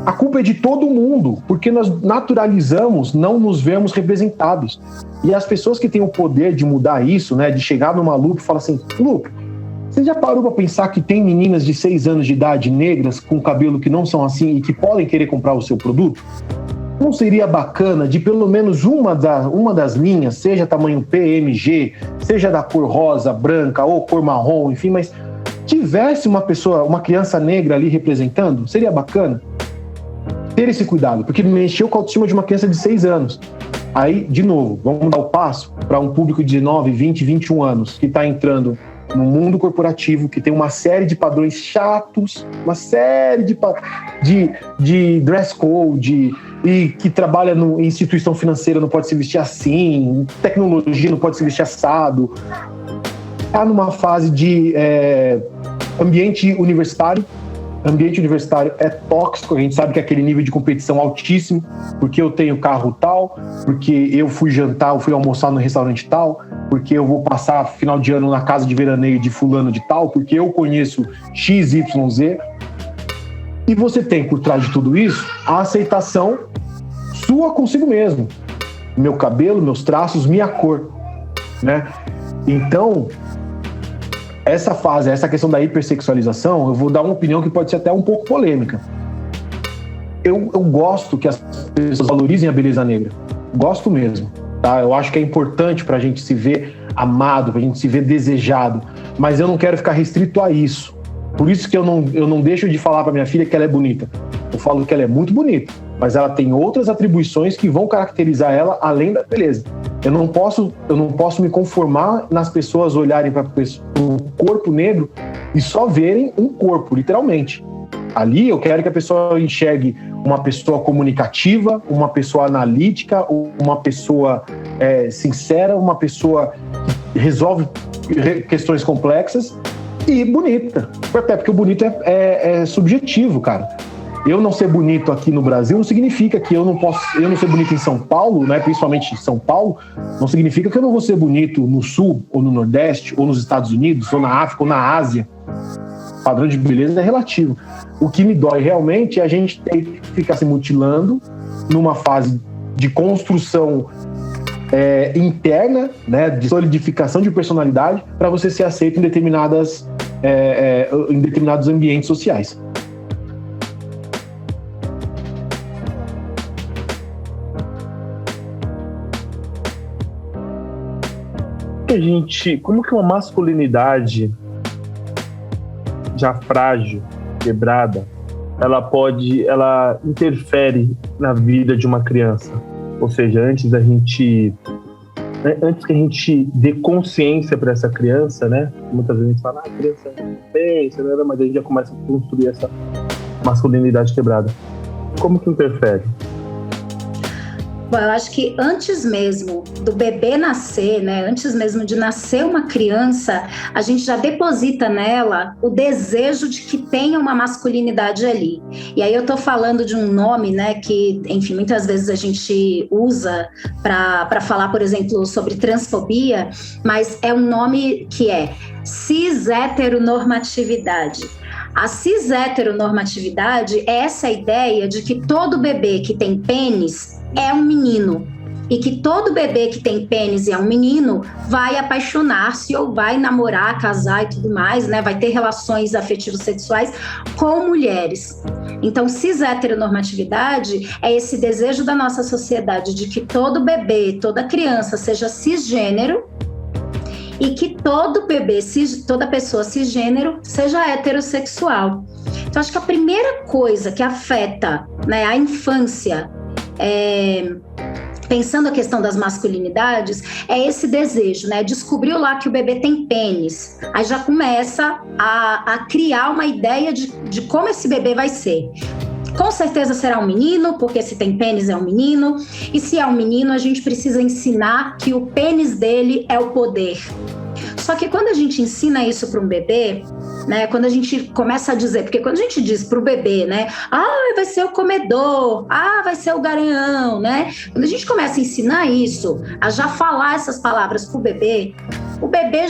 a culpa é de todo mundo, porque nós naturalizamos não nos vermos representados. E as pessoas que têm o poder de mudar isso, né, de chegar numa Lupo e falar assim, Lupo, você já parou para pensar que tem meninas de 6 anos de idade, negras, com cabelo que não são assim e que podem querer comprar o seu produto? Não seria bacana de pelo menos uma das linhas, seja tamanho PMG, seja da cor rosa, branca ou cor marrom, enfim, mas tivesse uma criança negra ali representando? Seria bacana ter esse cuidado, porque mexeu com a autoestima de uma criança de 6 anos. Aí, de novo, vamos dar o passo para um público de 19, 20, 21 anos que está entrando no mundo corporativo, que tem uma série de padrões chatos, uma série de dress code, e que trabalha em instituição financeira, não pode se vestir assim, tecnologia não pode se vestir assado. Está numa fase de ambiente universitário. Ambiente universitário é tóxico, a gente sabe que é aquele nível de competição altíssimo, porque eu tenho carro tal, porque eu fui almoçar no restaurante tal, porque eu vou passar final de ano na casa de veraneio de fulano de tal, porque eu conheço XYZ. E você tem por trás de tudo isso a aceitação sua consigo mesmo. Meu cabelo, meus traços, minha cor, né? Então, essa questão da hipersexualização, eu vou dar uma opinião que pode ser até um pouco polêmica. Eu gosto que as pessoas valorizem a beleza negra. Gosto mesmo, tá? Eu acho que é importante pra gente se ver amado, pra gente se ver desejado. Mas eu não quero ficar restrito a isso. Por isso que eu não deixo de falar pra minha filha que ela é bonita. Eu falo que ela é muito bonita, mas ela tem outras atribuições que vão caracterizar ela além da beleza. Eu não posso me conformar nas pessoas olharem para o corpo negro e só verem um corpo, literalmente. Ali eu quero que a pessoa enxergue uma pessoa comunicativa, uma pessoa analítica, uma pessoa sincera, uma pessoa que resolve questões complexas e bonita. Até porque o bonito é subjetivo, cara. Eu não ser bonito aqui no Brasil não significa que eu não ser bonito em São Paulo, né, principalmente em São Paulo, não significa que eu não vou ser bonito no Sul, ou no Nordeste, ou nos Estados Unidos, ou na África, ou na Ásia. O padrão de beleza é relativo. O que me dói realmente é a gente ter que ficar se mutilando numa fase de construção interna, né, de solidificação de personalidade, para você ser aceito em determinados ambientes sociais. Como que uma masculinidade já frágil, quebrada, ela interfere na vida de uma criança? Ou seja, antes que a gente dê consciência para essa criança, né? Muitas vezes a gente fala, a criança não pensa, né? Mas a gente já começa a construir essa masculinidade quebrada. Como que interfere? Bom, eu acho que antes mesmo do bebê nascer, né, antes mesmo de nascer uma criança, a gente já deposita nela o desejo de que tenha uma masculinidade ali. E aí eu tô falando de um nome, né, que, enfim, muitas vezes a gente usa para falar, por exemplo, sobre transfobia, mas é um nome que é cis-heteronormatividade. A cis-heteronormatividade é essa ideia de que todo bebê que tem pênis é um menino, e que todo bebê que tem pênis e é um menino vai apaixonar-se ou vai namorar, casar e tudo mais, né? Vai ter relações afetivos sexuais com mulheres. Então, cis-heteronormatividade é esse desejo da nossa sociedade de que todo bebê, toda criança seja cisgênero, e que todo bebê, toda pessoa cisgênero seja heterossexual. Então, acho que a primeira coisa que afeta, né, a infância, pensando a questão das masculinidades, é esse desejo, né? Descobriu lá que o bebê tem pênis, aí já começa a criar uma ideia de como esse bebê vai ser. Com certeza será um menino, porque se tem pênis é um menino, e se é um menino, a gente precisa ensinar que o pênis dele é o poder. Só que quando a gente ensina isso para um bebê, né, quando a gente começa a dizer, porque quando a gente diz para o bebê, né, vai ser o comedor, vai ser o garanhão, né, quando a gente começa a ensinar isso, a já falar essas palavras para o bebê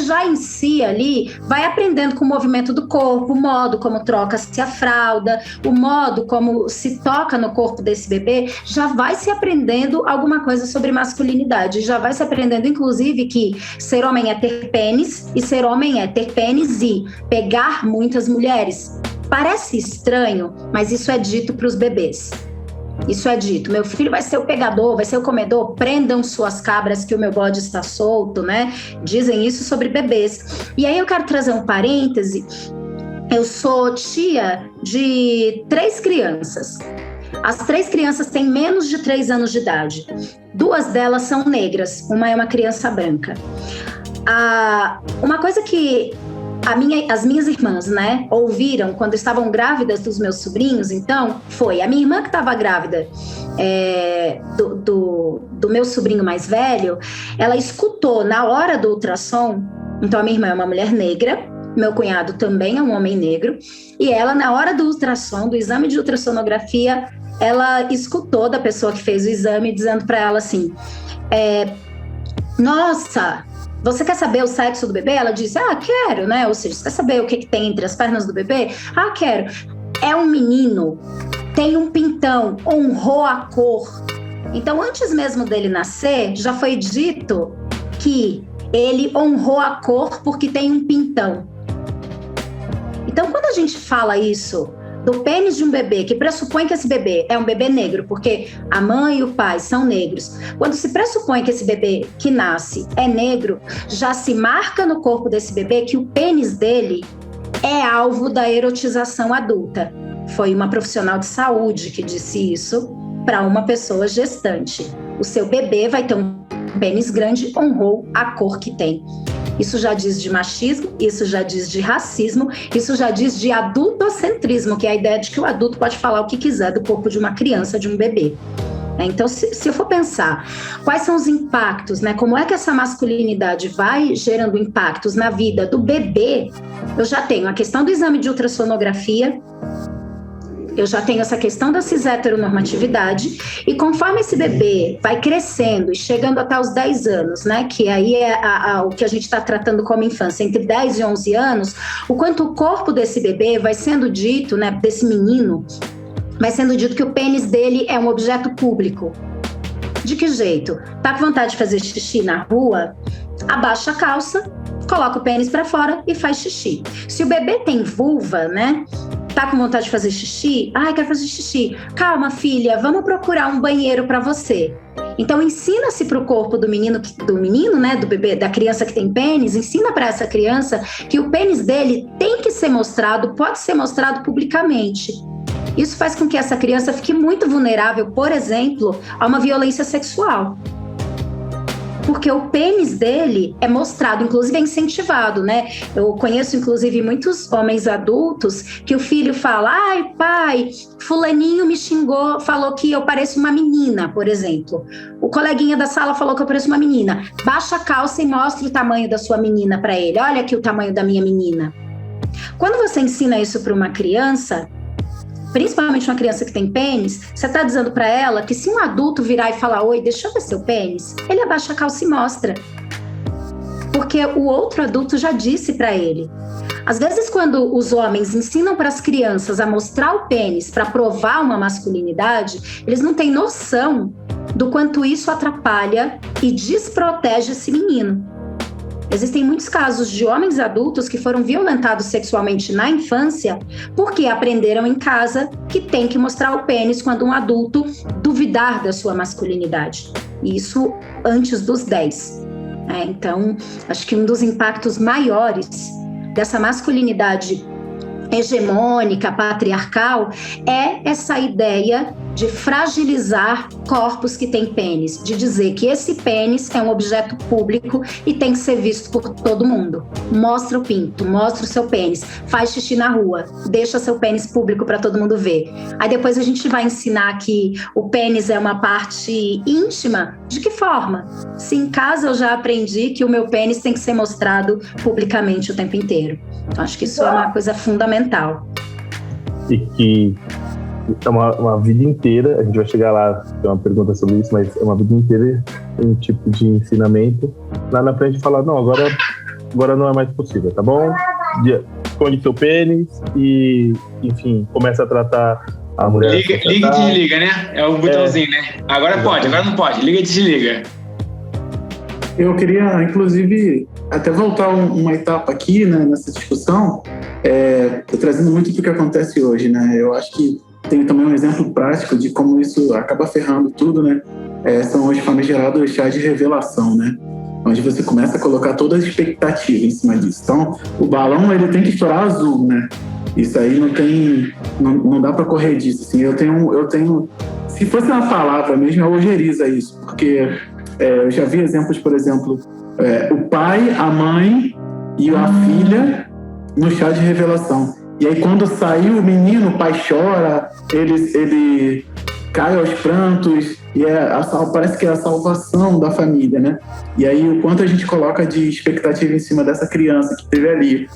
já em si ali vai aprendendo com o movimento do corpo, o modo como troca-se a fralda, o modo como se toca no corpo desse bebê, já vai se aprendendo alguma coisa sobre masculinidade, já vai se aprendendo inclusive que ser homem é ter pênis, e ser homem é ter pênis e pegar muitas mulheres. Parece estranho, mas isso é dito para os bebês. Isso é dito, meu filho vai ser o pegador, vai ser o comedor, prendam suas cabras que o meu bode está solto, né? Dizem isso sobre bebês. E aí eu quero trazer um parêntese. Eu sou tia de 3 crianças. As 3 crianças têm menos de 3 anos de idade. 2 delas são negras, uma é uma criança branca. Uma coisa que as minhas irmãs, né, ouviram quando estavam grávidas dos meus sobrinhos, então, foi a minha irmã que estava grávida do meu sobrinho mais velho, ela escutou na hora do ultrassom, então a minha irmã é uma mulher negra, meu cunhado também é um homem negro, e ela, na hora do ultrassom, do exame de ultrassonografia, ela escutou da pessoa que fez o exame, dizendo para ela assim, nossa, você quer saber o sexo do bebê? Ela disse, quero, né? Ou seja, você quer saber o que tem entre as pernas do bebê? Quero. É um menino, tem um pintão, honrou a cor. Então, antes mesmo dele nascer, já foi dito que ele honrou a cor porque tem um pintão. Então, quando a gente fala isso do pênis de um bebê, que pressupõe que esse bebê é um bebê negro, porque a mãe e o pai são negros, quando se pressupõe que esse bebê que nasce é negro, já se marca no corpo desse bebê que o pênis dele é alvo da erotização adulta. Foi uma profissional de saúde que disse isso para uma pessoa gestante. O seu bebê vai ter um pênis grande, honrou a cor que tem. Isso já diz de machismo, isso já diz de racismo, isso já diz de adultocentrismo, que é a ideia de que o adulto pode falar o que quiser do corpo de uma criança, de um bebê. Então, se eu for pensar quais são os impactos, né? Como é que essa masculinidade vai gerando impactos na vida do bebê, eu já tenho a questão do exame de ultrassonografia, eu já tenho essa questão da cis-heteronormatividade, e conforme esse bebê vai crescendo e chegando até os 10 anos, né, que aí é o que a gente está tratando como infância, entre 10 e 11 anos, o quanto o corpo desse bebê vai sendo dito, né, desse menino, vai sendo dito que o pênis dele é um objeto público. De que jeito? Tá com vontade de fazer xixi na rua? Abaixa a calça, coloca o pênis para fora e faz xixi. Se o bebê tem vulva, né, tá com vontade de fazer xixi? Quero fazer xixi. Calma, filha, vamos procurar um banheiro para você. Então, ensina-se para o corpo do menino, né, do bebê, da criança que tem pênis, ensina para essa criança que o pênis dele tem que ser mostrado, pode ser mostrado publicamente. Isso faz com que essa criança fique muito vulnerável, por exemplo, a uma violência sexual. porque o pênis dele é mostrado, inclusive é incentivado, né? Eu conheço, inclusive, muitos homens adultos que o filho fala: ai, pai, fulaninho me xingou, falou que eu pareço uma menina, por exemplo. O coleguinha da sala falou que eu pareço uma menina. Baixa a calça e mostra o tamanho da sua menina para ele. Olha aqui o tamanho da minha menina. Quando você ensina isso para uma criança, principalmente uma criança que tem pênis, você está dizendo para ela que se um adulto virar e falar: oi, deixa eu ver seu pênis, ele abaixa a calça e mostra. Porque o outro adulto já disse para ele. Às vezes, quando os homens ensinam para as crianças a mostrar o pênis para provar uma masculinidade, eles não têm noção do quanto isso atrapalha e desprotege esse menino. Existem muitos casos de homens adultos que foram violentados sexualmente na infância porque aprenderam em casa que tem que mostrar o pênis quando um adulto duvidar da sua masculinidade. Isso antes dos 10. Então, acho que um dos impactos maiores dessa masculinidade hegemônica, patriarcal, é essa ideia de fragilizar corpos que têm pênis, de dizer que esse pênis é um objeto público e tem que ser visto por todo mundo. Mostra o pinto, mostra o seu pênis, faz xixi na rua, deixa seu pênis público para todo mundo ver. Aí depois a gente vai ensinar que o pênis é uma parte íntima. De que forma? Se em casa eu já aprendi que o meu pênis tem que ser mostrado publicamente o tempo inteiro. Então, acho que isso é uma coisa fundamental. E que é uma vida inteira, a gente vai chegar lá, tem uma pergunta sobre isso, mas é uma vida inteira um tipo de ensinamento. Lá na frente falar: não, agora não é mais possível, tá bom? Esconde seu pênis e, enfim, começa a tratar a mulher. Liga e desliga, né? É o botãozinho, né? Agora pode, agora não pode. Liga e desliga. Eu queria, inclusive, até voltar uma etapa aqui, né, nessa discussão, trazendo muito do que acontece hoje, né? Eu acho que tem também um exemplo prático de como isso acaba ferrando tudo, né? São os famigerados chás de revelação, né? Onde você começa a colocar toda a expectativa em cima disso. Então, o balão, ele tem que estourar azul, né? Isso aí não dá para correr disso. Assim, eu tenho, se fosse uma palavra mesmo, eu ojeriza isso, porque eu já vi exemplos, por exemplo, o pai, a mãe e a filha no chá de revelação. E aí, quando saiu o menino, o pai chora, ele cai aos prantos, e parece que é a salvação da família, né? E aí, o quanto a gente coloca de expectativa em cima dessa criança que teve ali,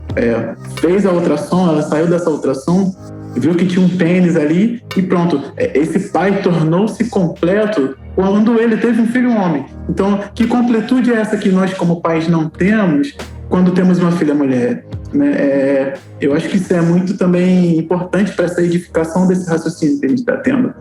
fez a ultrassom, ela saiu dessa ultrassom, viu que tinha um pênis ali, e pronto, esse pai tornou-se completo quando ele teve um filho homem. Então, que completude é essa que nós, como pais, não temos quando temos uma filha mulher? Né? Eu acho que isso é muito também importante para essa edificação desse raciocínio que a gente está tendo.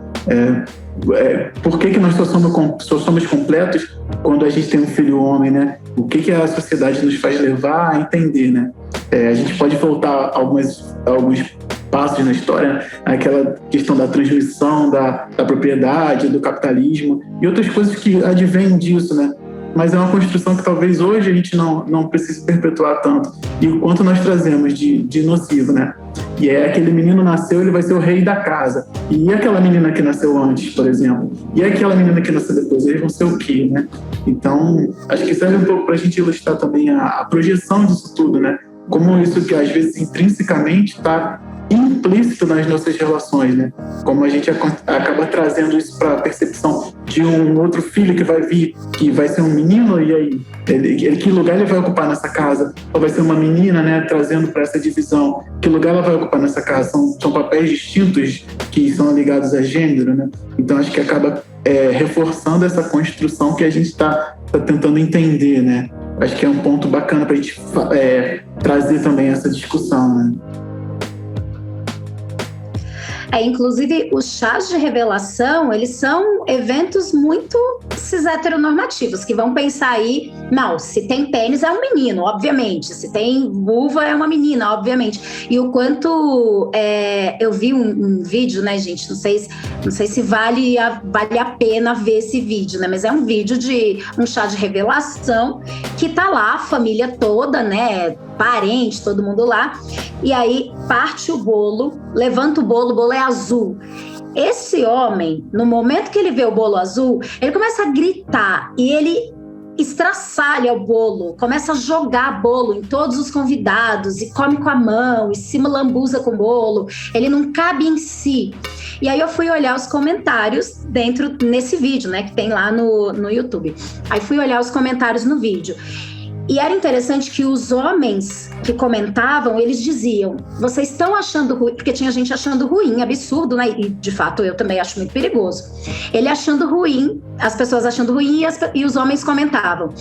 Por que nós só somos completos quando a gente tem um filho homem, né? O que a sociedade nos faz levar a entender, né? A gente pode voltar alguns passos na história, né? Aquela questão da transmissão da propriedade, do capitalismo e outras coisas que advêm disso, né? Mas é uma construção que talvez hoje a gente não precise perpetuar tanto. E o quanto nós trazemos de nocivo, né? E aquele menino nasceu, ele vai ser o rei da casa. E aquela menina que nasceu antes, por exemplo? E aquela menina que nasceu depois? Eles vão ser o quê, né? Então, acho que serve um pouco para a gente ilustrar também a projeção disso tudo, né? Como isso que às vezes intrinsecamente está implícito nas nossas relações, né? Como a gente acaba trazendo isso para a percepção de um outro filho que vai vir, que vai ser um menino, e aí, que lugar ele vai ocupar nessa casa? Ou vai ser uma menina, né? Trazendo para essa divisão, que lugar ela vai ocupar nessa casa? São papéis distintos que são ligados a gênero, né? Então acho que acaba reforçando essa construção que a gente está tentando entender, né? Acho que é um ponto bacana para a gente trazer também essa discussão, né? Inclusive, os chás de revelação, eles são eventos muito cis-heteronormativos, que vão pensar aí, não, se tem pênis é um menino, obviamente, se tem vulva é uma menina, obviamente. E o quanto eu vi um vídeo, né, gente, não sei se vale a pena ver esse vídeo, né, mas é um vídeo de um chá de revelação que tá lá, a família toda, né, parente, todo mundo lá, e aí parte o bolo, levanta o bolo é azul. Esse homem, no momento que ele vê o bolo azul, ele começa a gritar e ele estraçalha o bolo, começa a jogar bolo em todos os convidados e come com a mão e se lambuza com o bolo, ele não cabe em si. E aí eu fui olhar os comentários nesse vídeo, né, que tem lá no YouTube. Aí fui olhar os comentários no vídeo. E era interessante que os homens que comentavam, eles diziam, vocês estão achando ruim, porque tinha gente achando ruim, absurdo, né? E de fato eu também acho muito perigoso. Ele achando ruim, as pessoas achando ruim e os homens comentavam,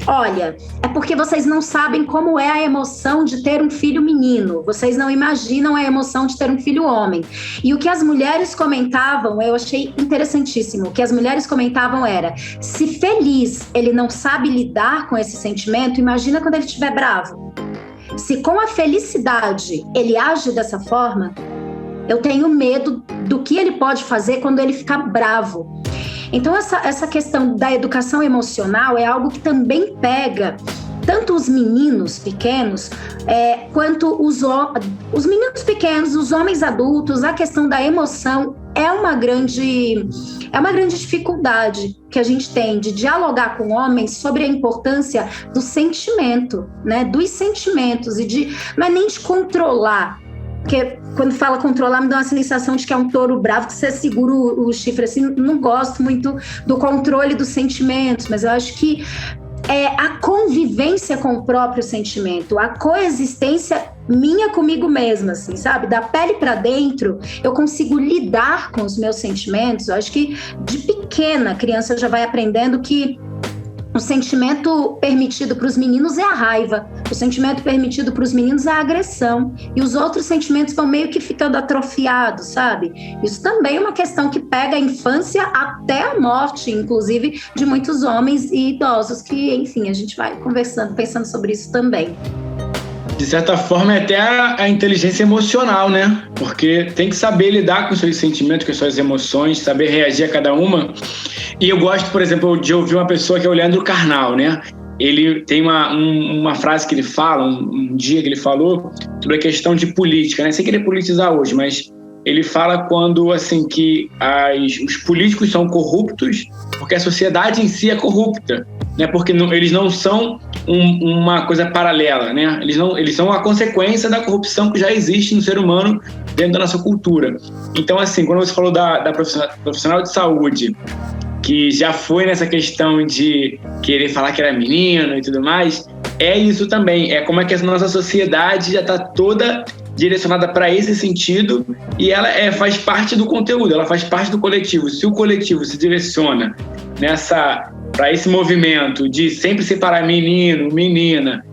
olha, é porque vocês não sabem como é a emoção de ter um filho menino, vocês não imaginam a emoção de ter um filho homem. E o que as mulheres comentavam, eu achei interessantíssimo, o que as mulheres comentavam era, se feliz ele não sabe lidar com esse sentimento, imagina quando ele estiver bravo. Se com a felicidade ele age dessa forma, eu tenho medo do que ele pode fazer quando ele ficar bravo. Então essa questão da educação emocional é algo que também pega tanto os meninos pequenos quanto os meninos pequenos, os homens adultos. A questão da emoção é uma grande dificuldade que a gente tem de dialogar com homens sobre a importância do sentimento, né? Dos sentimentos não é nem de controlar, porque quando fala controlar me dá uma sensação de que é um touro bravo que você segura o chifre assim. Não gosto muito do controle dos sentimentos, mas eu acho que a convivência com o próprio sentimento, a coexistência minha comigo mesma, assim, sabe? Da pele pra dentro, eu consigo lidar com os meus sentimentos. Eu acho que de pequena a criança já vai aprendendo que o sentimento permitido para os meninos é a raiva, o sentimento permitido para os meninos é a agressão, e os outros sentimentos vão meio que ficando atrofiados, sabe? Isso também é uma questão que pega a infância até a morte, inclusive, de muitos homens e idosos, que, enfim, a gente vai conversando, pensando sobre isso também. De certa forma, é até a inteligência emocional, né? Porque tem que saber lidar com os seus sentimentos, com as suas emoções, saber reagir a cada uma. E eu gosto, por exemplo, de ouvir uma pessoa que é o Leandro Carnal, né? Ele tem uma frase que ele fala, um dia que ele falou, sobre a questão de política, né? Sem querer politizar hoje, mas ele fala quando, assim, que os políticos são corruptos porque a sociedade em si é corrupta, né? Porque eles não são uma coisa paralela, né? Eles são a consequência da corrupção que já existe no ser humano dentro da nossa cultura. Então, assim, quando você falou da profissional de saúde, que já foi nessa questão de querer falar que era menino e tudo mais, é isso também. É como é que a nossa sociedade já está toda direcionada para esse sentido e ela faz parte do conteúdo, ela faz parte do coletivo. Se o coletivo se direciona para esse movimento de sempre separar menino, menina,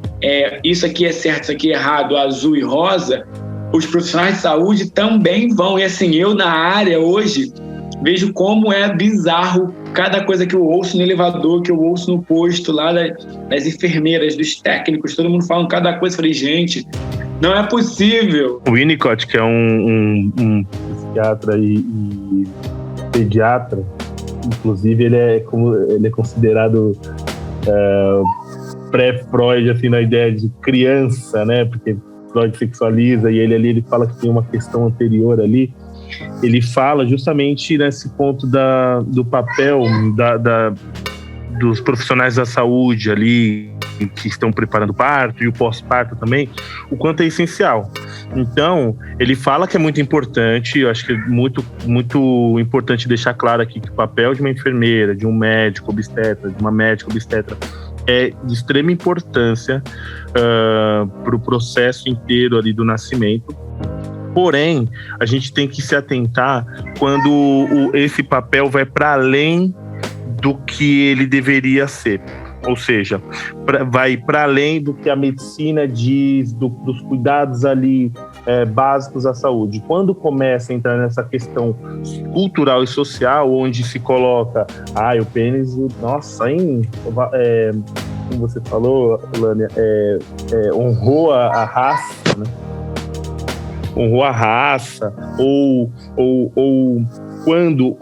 isso aqui é certo, isso aqui é errado, azul e rosa, os profissionais de saúde também vão. E assim, eu na área hoje vejo como é bizarro cada coisa que eu ouço no elevador, que eu ouço no posto lá das enfermeiras, dos técnicos, todo mundo falando cada coisa. Eu falei, gente, não é possível. O Winnicott, que é um psiquiatra e pediatra, inclusive ele é considerado pré-Freud, assim, na ideia de criança, né? Porque Freud sexualiza e ele fala que tem uma questão anterior ali. Ele fala justamente nesse ponto do papel dos profissionais da saúde ali, que estão preparando o parto e o pós-parto também, o quanto é essencial. Então, ele fala que é muito importante, eu acho que é muito, muito importante deixar claro aqui que o papel de uma enfermeira, de um médico obstetra, de uma médica obstetra, é de extrema importância para o processo inteiro ali do nascimento. Porém, a gente tem que se atentar quando esse papel vai para além do que ele deveria ser. Ou seja, vai para além do que a medicina diz, dos cuidados ali básicos à saúde. Quando começa a entrar nessa questão cultural e social, onde se coloca, o pênis, nossa, hein? Como você falou, Lânia, honrou a raça, né? Honrou a raça, ou quando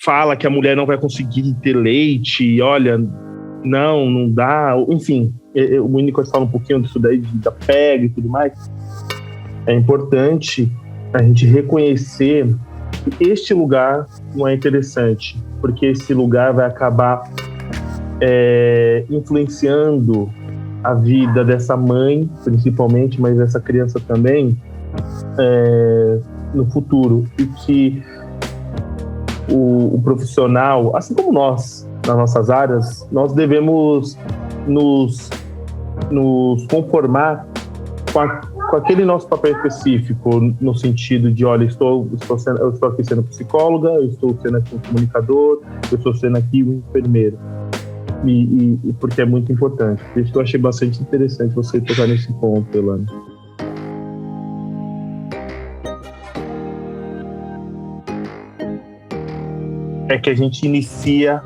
fala que a mulher não vai conseguir ter leite, olha, não dá, enfim, o Winnicott fala um pouquinho disso daí, da pega e tudo mais. É importante a gente reconhecer que este lugar não é interessante, porque esse lugar vai acabar influenciando a vida dessa mãe, principalmente, mas dessa criança também, no futuro. E que o profissional, assim como nós, nas nossas áreas, nós devemos nos conformar com aquele nosso papel específico, no sentido de, olha, eu estou aqui sendo psicóloga, eu estou sendo aqui um comunicador, eu estou sendo aqui um enfermeiro. E porque é muito importante. Por isso que eu achei bastante interessante você tocar nesse ponto, Elane. É que a gente inicia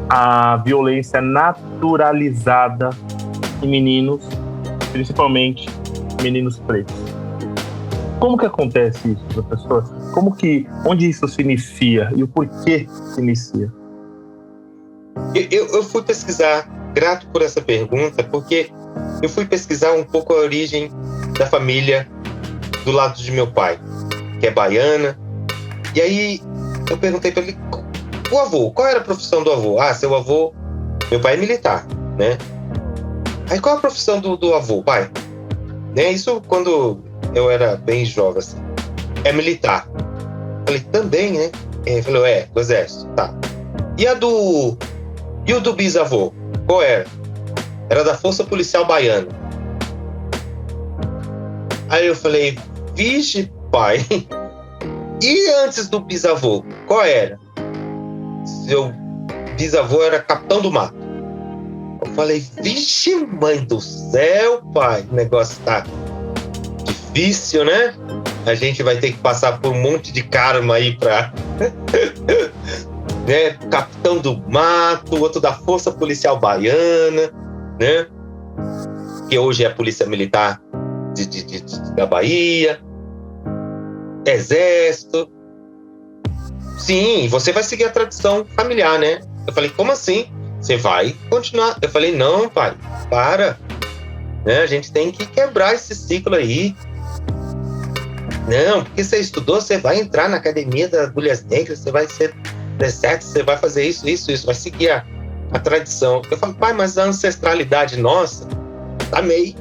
a violência naturalizada em meninos, principalmente meninos pretos. Como que acontece isso, professor? Onde isso se inicia e o porquê se inicia? Eu fui pesquisar, grato por essa pergunta, porque eu fui pesquisar um pouco a origem da família do lado de meu pai, que é baiana. E aí eu perguntei para ele, o avô, qual era a profissão do avô? Seu avô, meu pai é militar, né? Aí qual a profissão do avô, pai? Né? Isso quando eu era bem jovem, assim. É militar. Falei, também, né? Ele falou, do exército, tá. E o do bisavô, qual era? Era da Força Policial Baiana. Aí eu falei, vixe, pai. E antes do bisavô, qual era? Seu bisavô era capitão do mato. Eu falei, vixe, mãe do céu, pai. O negócio tá difícil, né? A gente vai ter que passar por um monte de karma aí pra... né? Capitão do mato, outro da Força Policial Baiana, né? Que hoje é a Polícia Militar da Bahia. Exército. Sim, você vai seguir a tradição familiar, né? Eu falei, como assim? Você vai continuar? Eu falei, não, pai, para. Né? A gente tem que quebrar esse ciclo aí. Não, porque você estudou, você vai entrar na Academia das Agulhas Negras, você vai ser exército, você vai fazer isso, vai seguir a tradição. Eu falo, pai, mas a ancestralidade nossa tá meio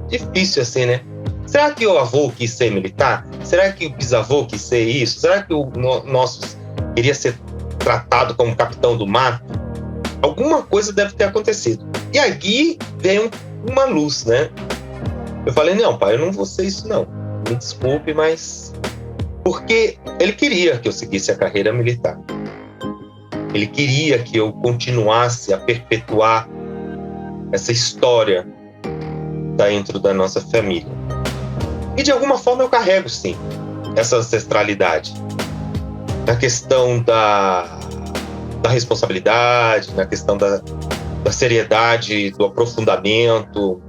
difícil assim, né? Será que o avô quis ser militar? Será que o bisavô quis ser isso? Será que o nosso queria ser tratado como capitão do mato? Alguma coisa deve ter acontecido. E aqui veio uma luz, né? Eu falei, não, pai, eu não vou ser isso, não. Me desculpe, mas... Porque ele queria que eu seguisse a carreira militar. Ele queria que eu continuasse a perpetuar essa história dentro da nossa família. E de alguma forma eu carrego, sim, essa ancestralidade. Na questão da responsabilidade, na questão da seriedade, do aprofundamento.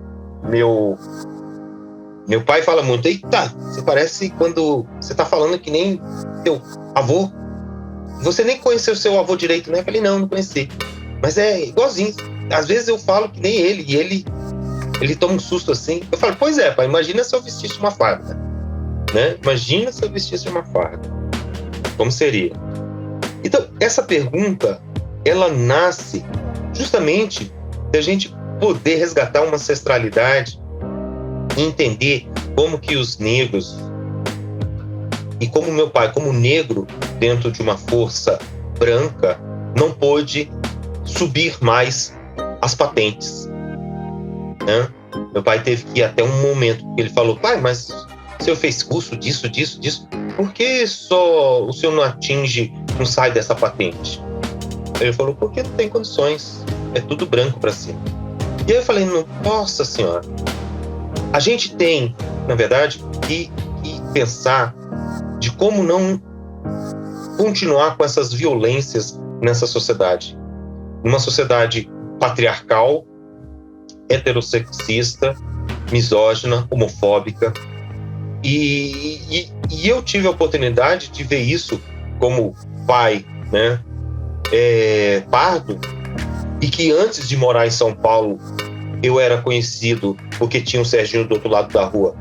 Meu pai fala muito, eita, você parece quando você tá falando que nem teu avô. Você nem conheceu seu avô direito, né? Eu falei, não conheci. Mas é igualzinho. Às vezes eu falo que nem ele, e ele toma um susto assim. Eu falo, pois é, pai, imagina se eu vestisse uma farda. Né? Imagina se eu vestisse uma farda. Como seria? Então, essa pergunta, ela nasce justamente da gente poder resgatar uma ancestralidade e entender como que os negros, e como meu pai, como negro, dentro de uma força branca, não pôde subir mais as patentes. Né? Meu pai teve que ir até um momento, porque ele falou, pai, mas o senhor fez curso disso, por que só o senhor não sai dessa patente? Ele falou, porque não tem condições, é tudo branco para cima. E aí eu falei, nossa senhora, a gente tem, na verdade, que pensar de como não continuar com essas violências nessa sociedade. Numa sociedade patriarcal, heterossexista, misógina, homofóbica. E eu tive a oportunidade de ver isso como pai, né, pardo, e que antes de morar em São Paulo, eu era conhecido porque tinha um Serginho do outro lado da rua,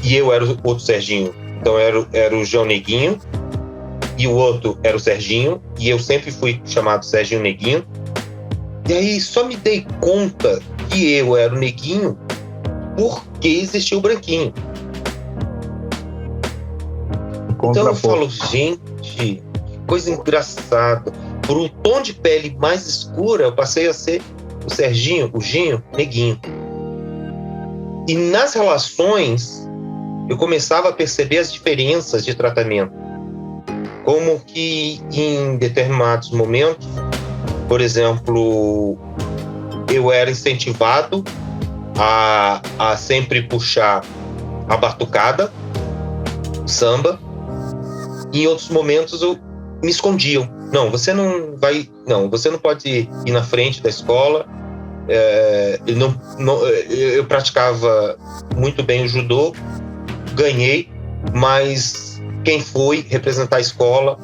e eu era o outro Serginho. Então era o João Neguinho, e o outro era o Serginho, e eu sempre fui chamado Serginho Neguinho, E aí só me dei conta que eu era o neguinho porque existia o branquinho. Então eu falo, gente, que coisa engraçada. Por um tom de pele mais escura, eu passei a ser o Serginho, o Ginho, neguinho. E nas relações, eu começava a perceber as diferenças de tratamento. Como que em determinados momentos, por exemplo, eu era incentivado a sempre puxar a batucada, samba. E em outros momentos me escondiam. Não, você não vai. Não, você não pode ir na frente da escola. Eu praticava muito bem o judô, ganhei, mas quem foi representar a escola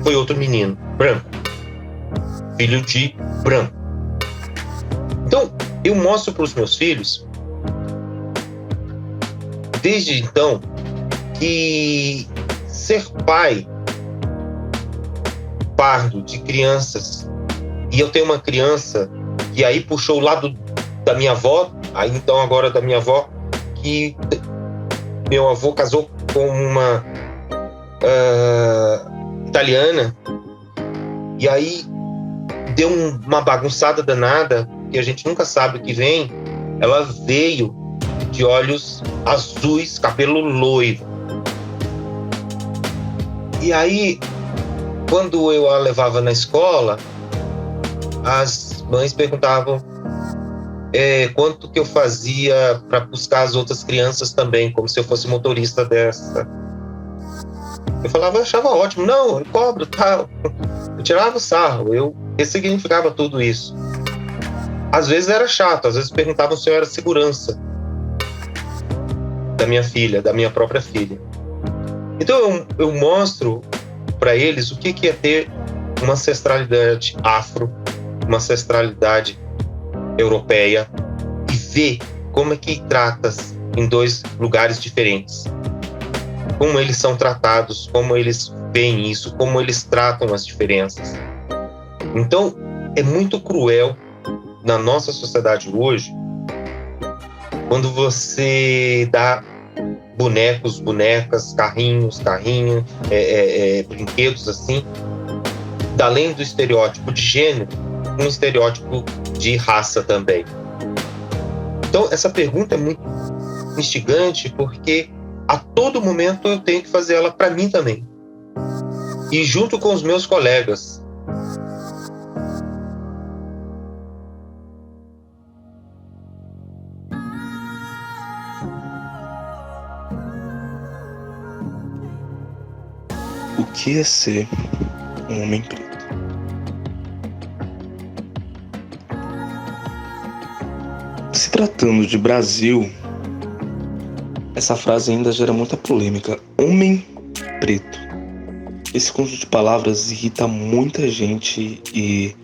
foi outro menino, branco, filho de branco. Então, eu mostro para os meus filhos, desde então, que ser pai pardo de crianças, e eu tenho uma criança que aí puxou o lado da minha avó, aí então agora da minha avó, que meu avô casou com uma italiana, e aí deu uma bagunçada danada, que a gente nunca sabe o que vem. Ela veio de olhos azuis, cabelo loiro. E aí, quando eu a levava na escola, as mães perguntavam quanto que eu fazia para buscar as outras crianças também, como se eu fosse motorista dessa. Eu falava, eu achava ótimo. Não, eu cobro, tal. Eu tirava o sarro, eu ressignificava tudo isso. Às vezes era chato, às vezes perguntavam se eu era segurança da minha filha, da minha própria filha. Então eu mostro para eles o que é ter uma ancestralidade afro, uma ancestralidade europeia, e ver como é que tratas em dois lugares diferentes. Como eles são tratados, como eles veem isso, como eles tratam as diferenças. Então, é muito cruel na nossa sociedade hoje quando você dá bonecos, bonecas, carrinhos, brinquedos assim, além do estereótipo de gênero, um estereótipo de raça também. Então, essa pergunta é muito instigante porque a todo momento eu tenho que fazer ela para mim também. E junto com os meus colegas. O que é ser um homem preto? Se tratando de Brasil, essa frase ainda gera muita polêmica. Homem preto. Esse conjunto de palavras irrita muita gente e,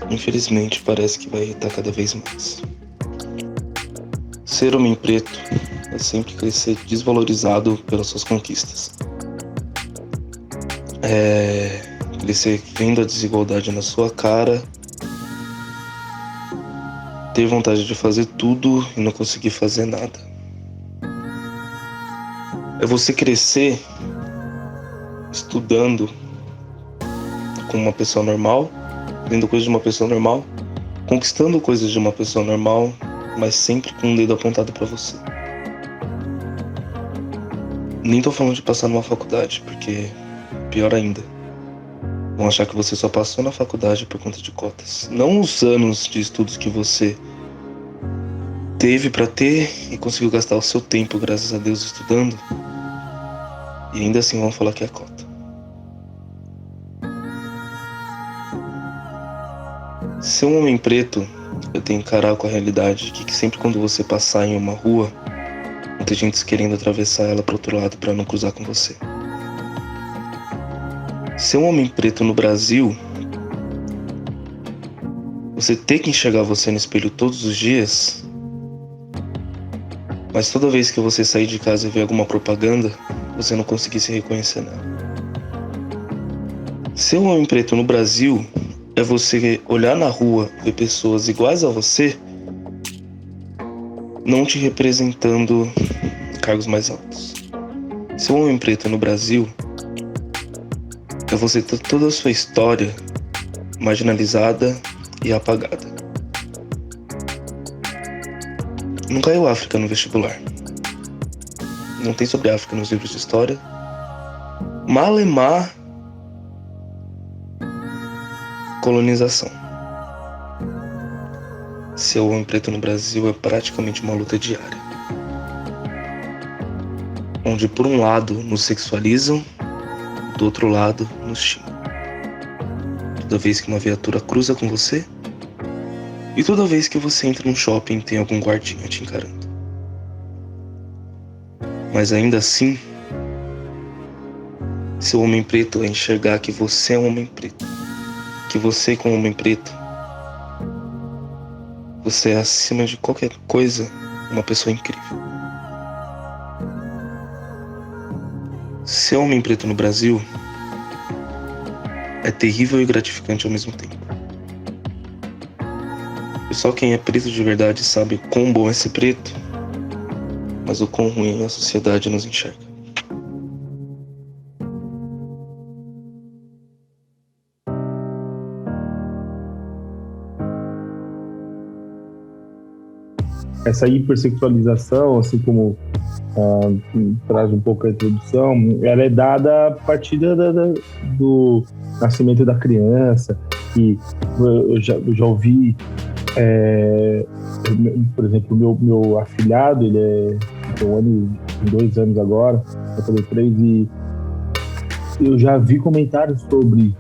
infelizmente, parece que vai irritar cada vez mais. Ser homem preto é sempre crescer desvalorizado pelas suas conquistas. Crescer vendo a desigualdade na sua cara, ter vontade de fazer tudo e não conseguir fazer nada. É você crescer estudando com uma pessoa normal, vendo coisas de uma pessoa normal, conquistando coisas de uma pessoa normal, mas sempre com um dedo apontado pra você. Nem tô falando de passar numa faculdade, porque pior ainda, vão achar que você só passou na faculdade por conta de cotas. Não os anos de estudos que você teve pra ter e conseguiu gastar o seu tempo, graças a Deus, estudando, e ainda assim vão falar que é cota. Ser um homem preto, eu tenho que encarar com a realidade de que sempre quando você passar em uma rua, muita gente querendo atravessar ela pro outro lado para não cruzar com você. Ser um homem preto no Brasil, você ter que enxergar você no espelho todos os dias, mas toda vez que você sair de casa e ver alguma propaganda, você não conseguir se reconhecer nela. Ser um homem preto no Brasil é você olhar na rua, ver pessoas iguais a você, não te representando em cargos mais altos. Ser um homem preto no Brasil é você ter toda a sua história marginalizada e apagada. Não caiu África no vestibular. Não tem sobre África nos livros de história. Malemar colonização. Ser homem preto no Brasil é praticamente uma luta diária, onde por um lado nos sexualizam, do outro lado nos xingam. Toda vez que uma viatura cruza com você, e toda vez que você entra num shopping tem algum guardinha te encarando. Mas ainda assim, ser homem preto é enxergar que você é um homem preto, que você, como homem preto, você é, acima de qualquer coisa, uma pessoa incrível. Ser homem preto no Brasil é terrível e gratificante ao mesmo tempo. E só quem é preto de verdade sabe o quão bom é ser preto, mas o quão ruim a sociedade nos enxerga. Essa hipersexualização, assim como traz um pouco a introdução, ela é dada a partir do nascimento da criança. E eu já ouvi, por exemplo, meu afilhado, ele tem 2 anos agora, vai fazer 3, e eu já vi comentários sobre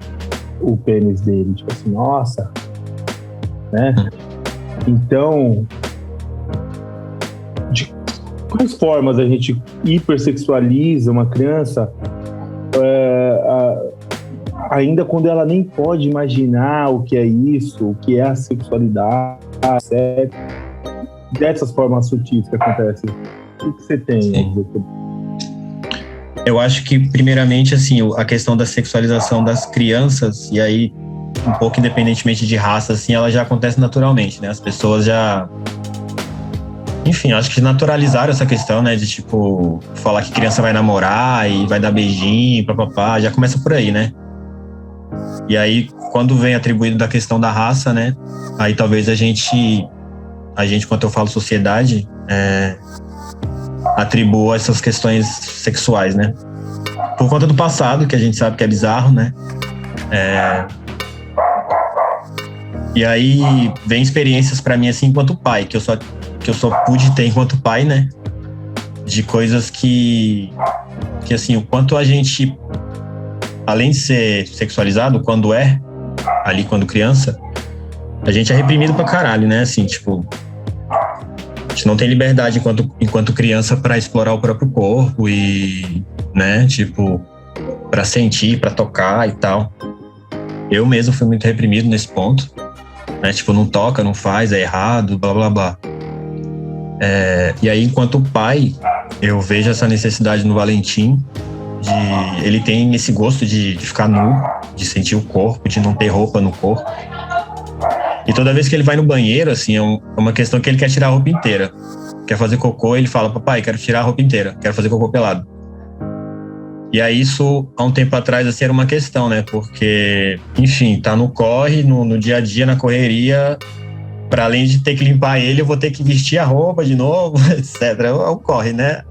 o pênis dele, tipo assim, nossa, né? Então, de quais formas a gente hipersexualiza uma criança ainda quando ela nem pode imaginar o que é isso, o que é a sexualidade, certo? Dessas formas sutis que acontecem. O que você tem? Eu acho que, primeiramente, assim, a questão da sexualização das crianças, e aí, um pouco independentemente de raça, assim, ela já acontece naturalmente, né? As pessoas já... Enfim, acho que naturalizaram essa questão, né? De, tipo, falar que criança vai namorar e vai dar beijinho, papapá, já começa por aí, né? E aí, quando vem atribuído da questão da raça, né? Aí talvez a gente, quando eu falo sociedade, atribua essas questões sexuais, né? Por conta do passado, que a gente sabe que é bizarro, né? E aí vem experiências pra mim, assim, enquanto pai, que eu só pude ter enquanto pai, né? De coisas que assim, o quanto a gente, além de ser sexualizado, quando criança, a gente é reprimido pra caralho, né? Assim, tipo, a gente não tem liberdade enquanto criança pra explorar o próprio corpo e, né, tipo, pra sentir, pra tocar e tal. Eu mesmo fui muito reprimido nesse ponto, né? Tipo, não toca, não faz, é errado, blá, blá, blá. E aí, enquanto pai, eu vejo essa necessidade no Valentim, ele tem esse gosto de ficar nu, de sentir o corpo, de não ter roupa no corpo. E toda vez que ele vai no banheiro, assim, é uma questão que ele quer tirar a roupa inteira. Quer fazer cocô, ele fala, papai, quero tirar a roupa inteira, quero fazer cocô pelado. E aí isso, há um tempo atrás, assim, era uma questão, né? Porque, enfim, tá no corre, no dia a dia, na correria, para além de ter que limpar ele, eu vou ter que vestir a roupa de novo, etc. É o corre, né?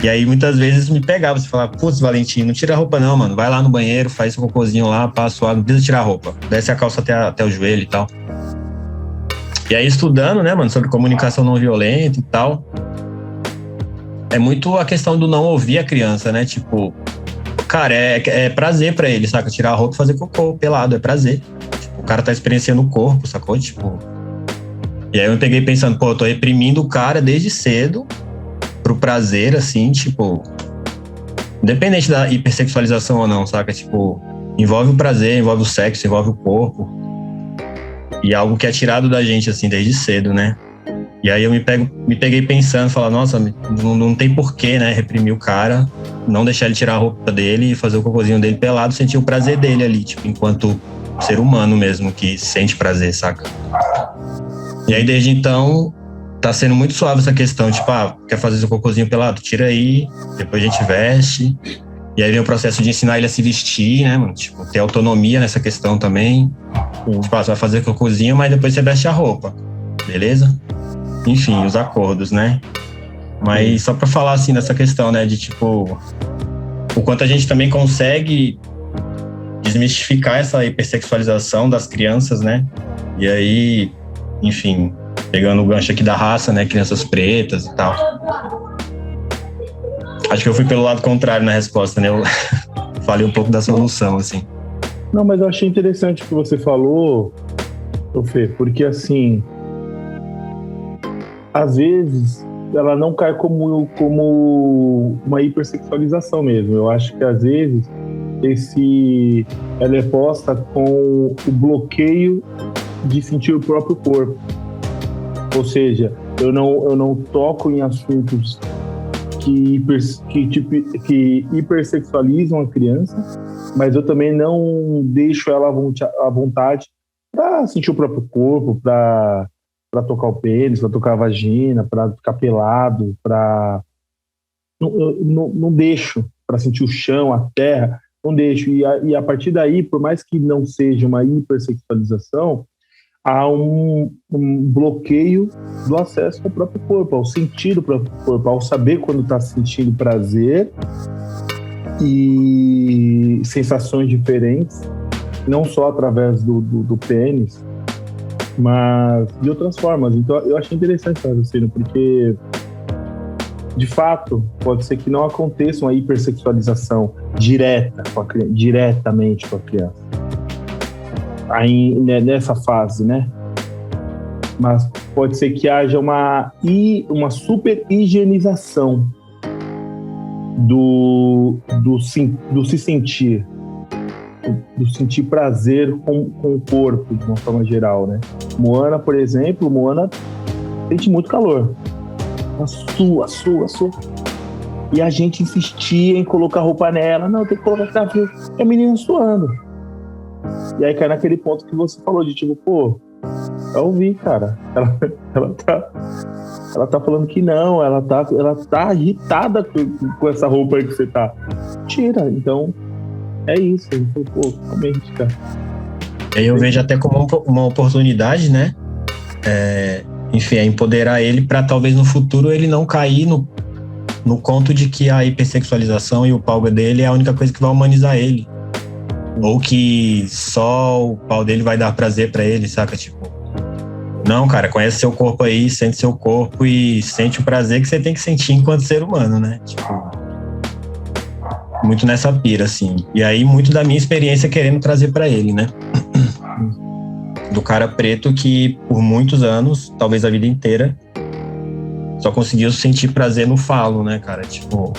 E aí, muitas vezes, me pegava, você falava, putz, Valentim, não tira a roupa não, mano. Vai lá no banheiro, faz seu cocôzinho lá, passa o ar, não precisa tirar a roupa. Desce a calça até o joelho e tal. E aí, estudando, né, mano, sobre comunicação não violenta e tal, é muito a questão do não ouvir a criança, né? Tipo, cara, é prazer pra ele, saca? Tirar a roupa e fazer cocô pelado, é prazer. O cara tá experienciando o corpo, sacou? Tipo... E aí eu me peguei pensando, pô, eu tô reprimindo o cara desde cedo pro prazer, assim, tipo... Independente da hipersexualização ou não, saca? Tipo, envolve o prazer, envolve o sexo, envolve o corpo. E algo que é tirado da gente, assim, desde cedo, né? E aí eu me peguei pensando, falar, nossa, não tem porquê, né, reprimir o cara, não deixar ele tirar a roupa dele e fazer o cocôzinho dele pelado, sentir o prazer dele ali, tipo, enquanto ser humano mesmo que sente prazer, saca? E aí, desde então, tá sendo muito suave essa questão, tipo, quer fazer seu cocôzinho pelado? Tira aí, depois a gente veste. E aí vem o processo de ensinar ele a se vestir, né, mano? Tipo, ter autonomia nessa questão também. Tipo, você vai fazer cocôzinho, mas depois você veste a roupa, beleza? Enfim, os acordos, né? Mas só pra falar, assim, dessa questão, né, de, tipo, o quanto a gente também consegue desmistificar essa hipersexualização das crianças, né? E aí, enfim, pegando o gancho aqui da raça, né? Crianças pretas e tal. Acho que eu fui pelo lado contrário na resposta, né? Eu falei um pouco da solução, assim. Não, mas eu achei interessante o que você falou, Fê, porque, assim, às vezes ela não cai como uma hipersexualização mesmo. Eu acho que, às vezes, ela é posta com o bloqueio de sentir o próprio corpo. Ou seja, eu não toco em assuntos que hipersexualizam a criança, mas eu também não deixo ela à vontade para sentir o próprio corpo, para tocar o pênis, para tocar a vagina, para ficar pelado, não deixo para sentir o chão, a terra, não deixo. E a partir daí, por mais que não seja uma hipersexualização, há um bloqueio do acesso ao próprio corpo, ao sentir o próprio corpo, ao saber quando está sentindo prazer e sensações diferentes, não só através do pênis, mas de outras formas. Então eu achei interessante esse raciocínio, porque de fato pode ser que não aconteça uma hipersexualização diretamente com a criança aí, nessa fase, né? Mas pode ser que haja uma super higienização do se sentir, do sentir prazer com o corpo, de uma forma geral, né? Moana, por exemplo, sente muito calor. Sua. E a gente insistia em colocar roupa nela. Não, tem que colocar frio. E a menina suando. E aí cai naquele ponto que você falou, de tipo, pô, eu ouvi, cara. Ela tá falando que não, ela tá agitada com essa roupa aí que você tá. Tira, então é isso. Então, pô, realmente, cara. Aí eu vejo até como uma oportunidade, né? Enfim, é empoderar ele para talvez no futuro ele não cair no conto de que a hipersexualização e o pau dele é a única coisa que vai humanizar ele. Ou que só o pau dele vai dar prazer pra ele, saca? Tipo, não, cara, conhece seu corpo aí, sente seu corpo e sente o prazer que você tem que sentir enquanto ser humano, né? Tipo, muito nessa pira, assim. E aí, muito da minha experiência querendo trazer pra ele, né? Do cara preto que, por muitos anos, talvez a vida inteira, só conseguiu sentir prazer no falo, né, cara? Tipo...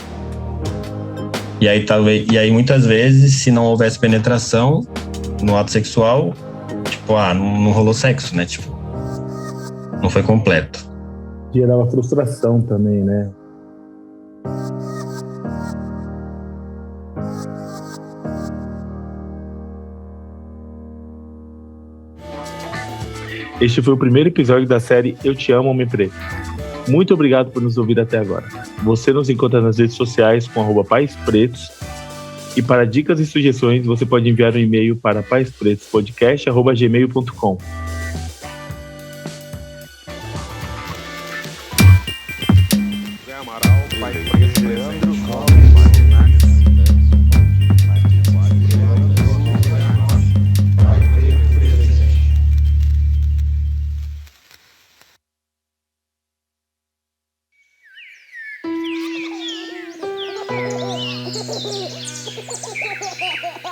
E aí, muitas vezes, se não houvesse penetração no ato sexual, tipo, não rolou sexo, né? Tipo, não foi completo. Gerava frustração também, né? Este foi o primeiro episódio da série Eu Te Amo, Homem Preto. Muito obrigado por nos ouvir até agora. Você nos encontra nas redes sociais com @paispretos. E para dicas e sugestões, você pode enviar um e-mail para paispretospodcast@gmail.com.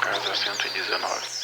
Casa 119.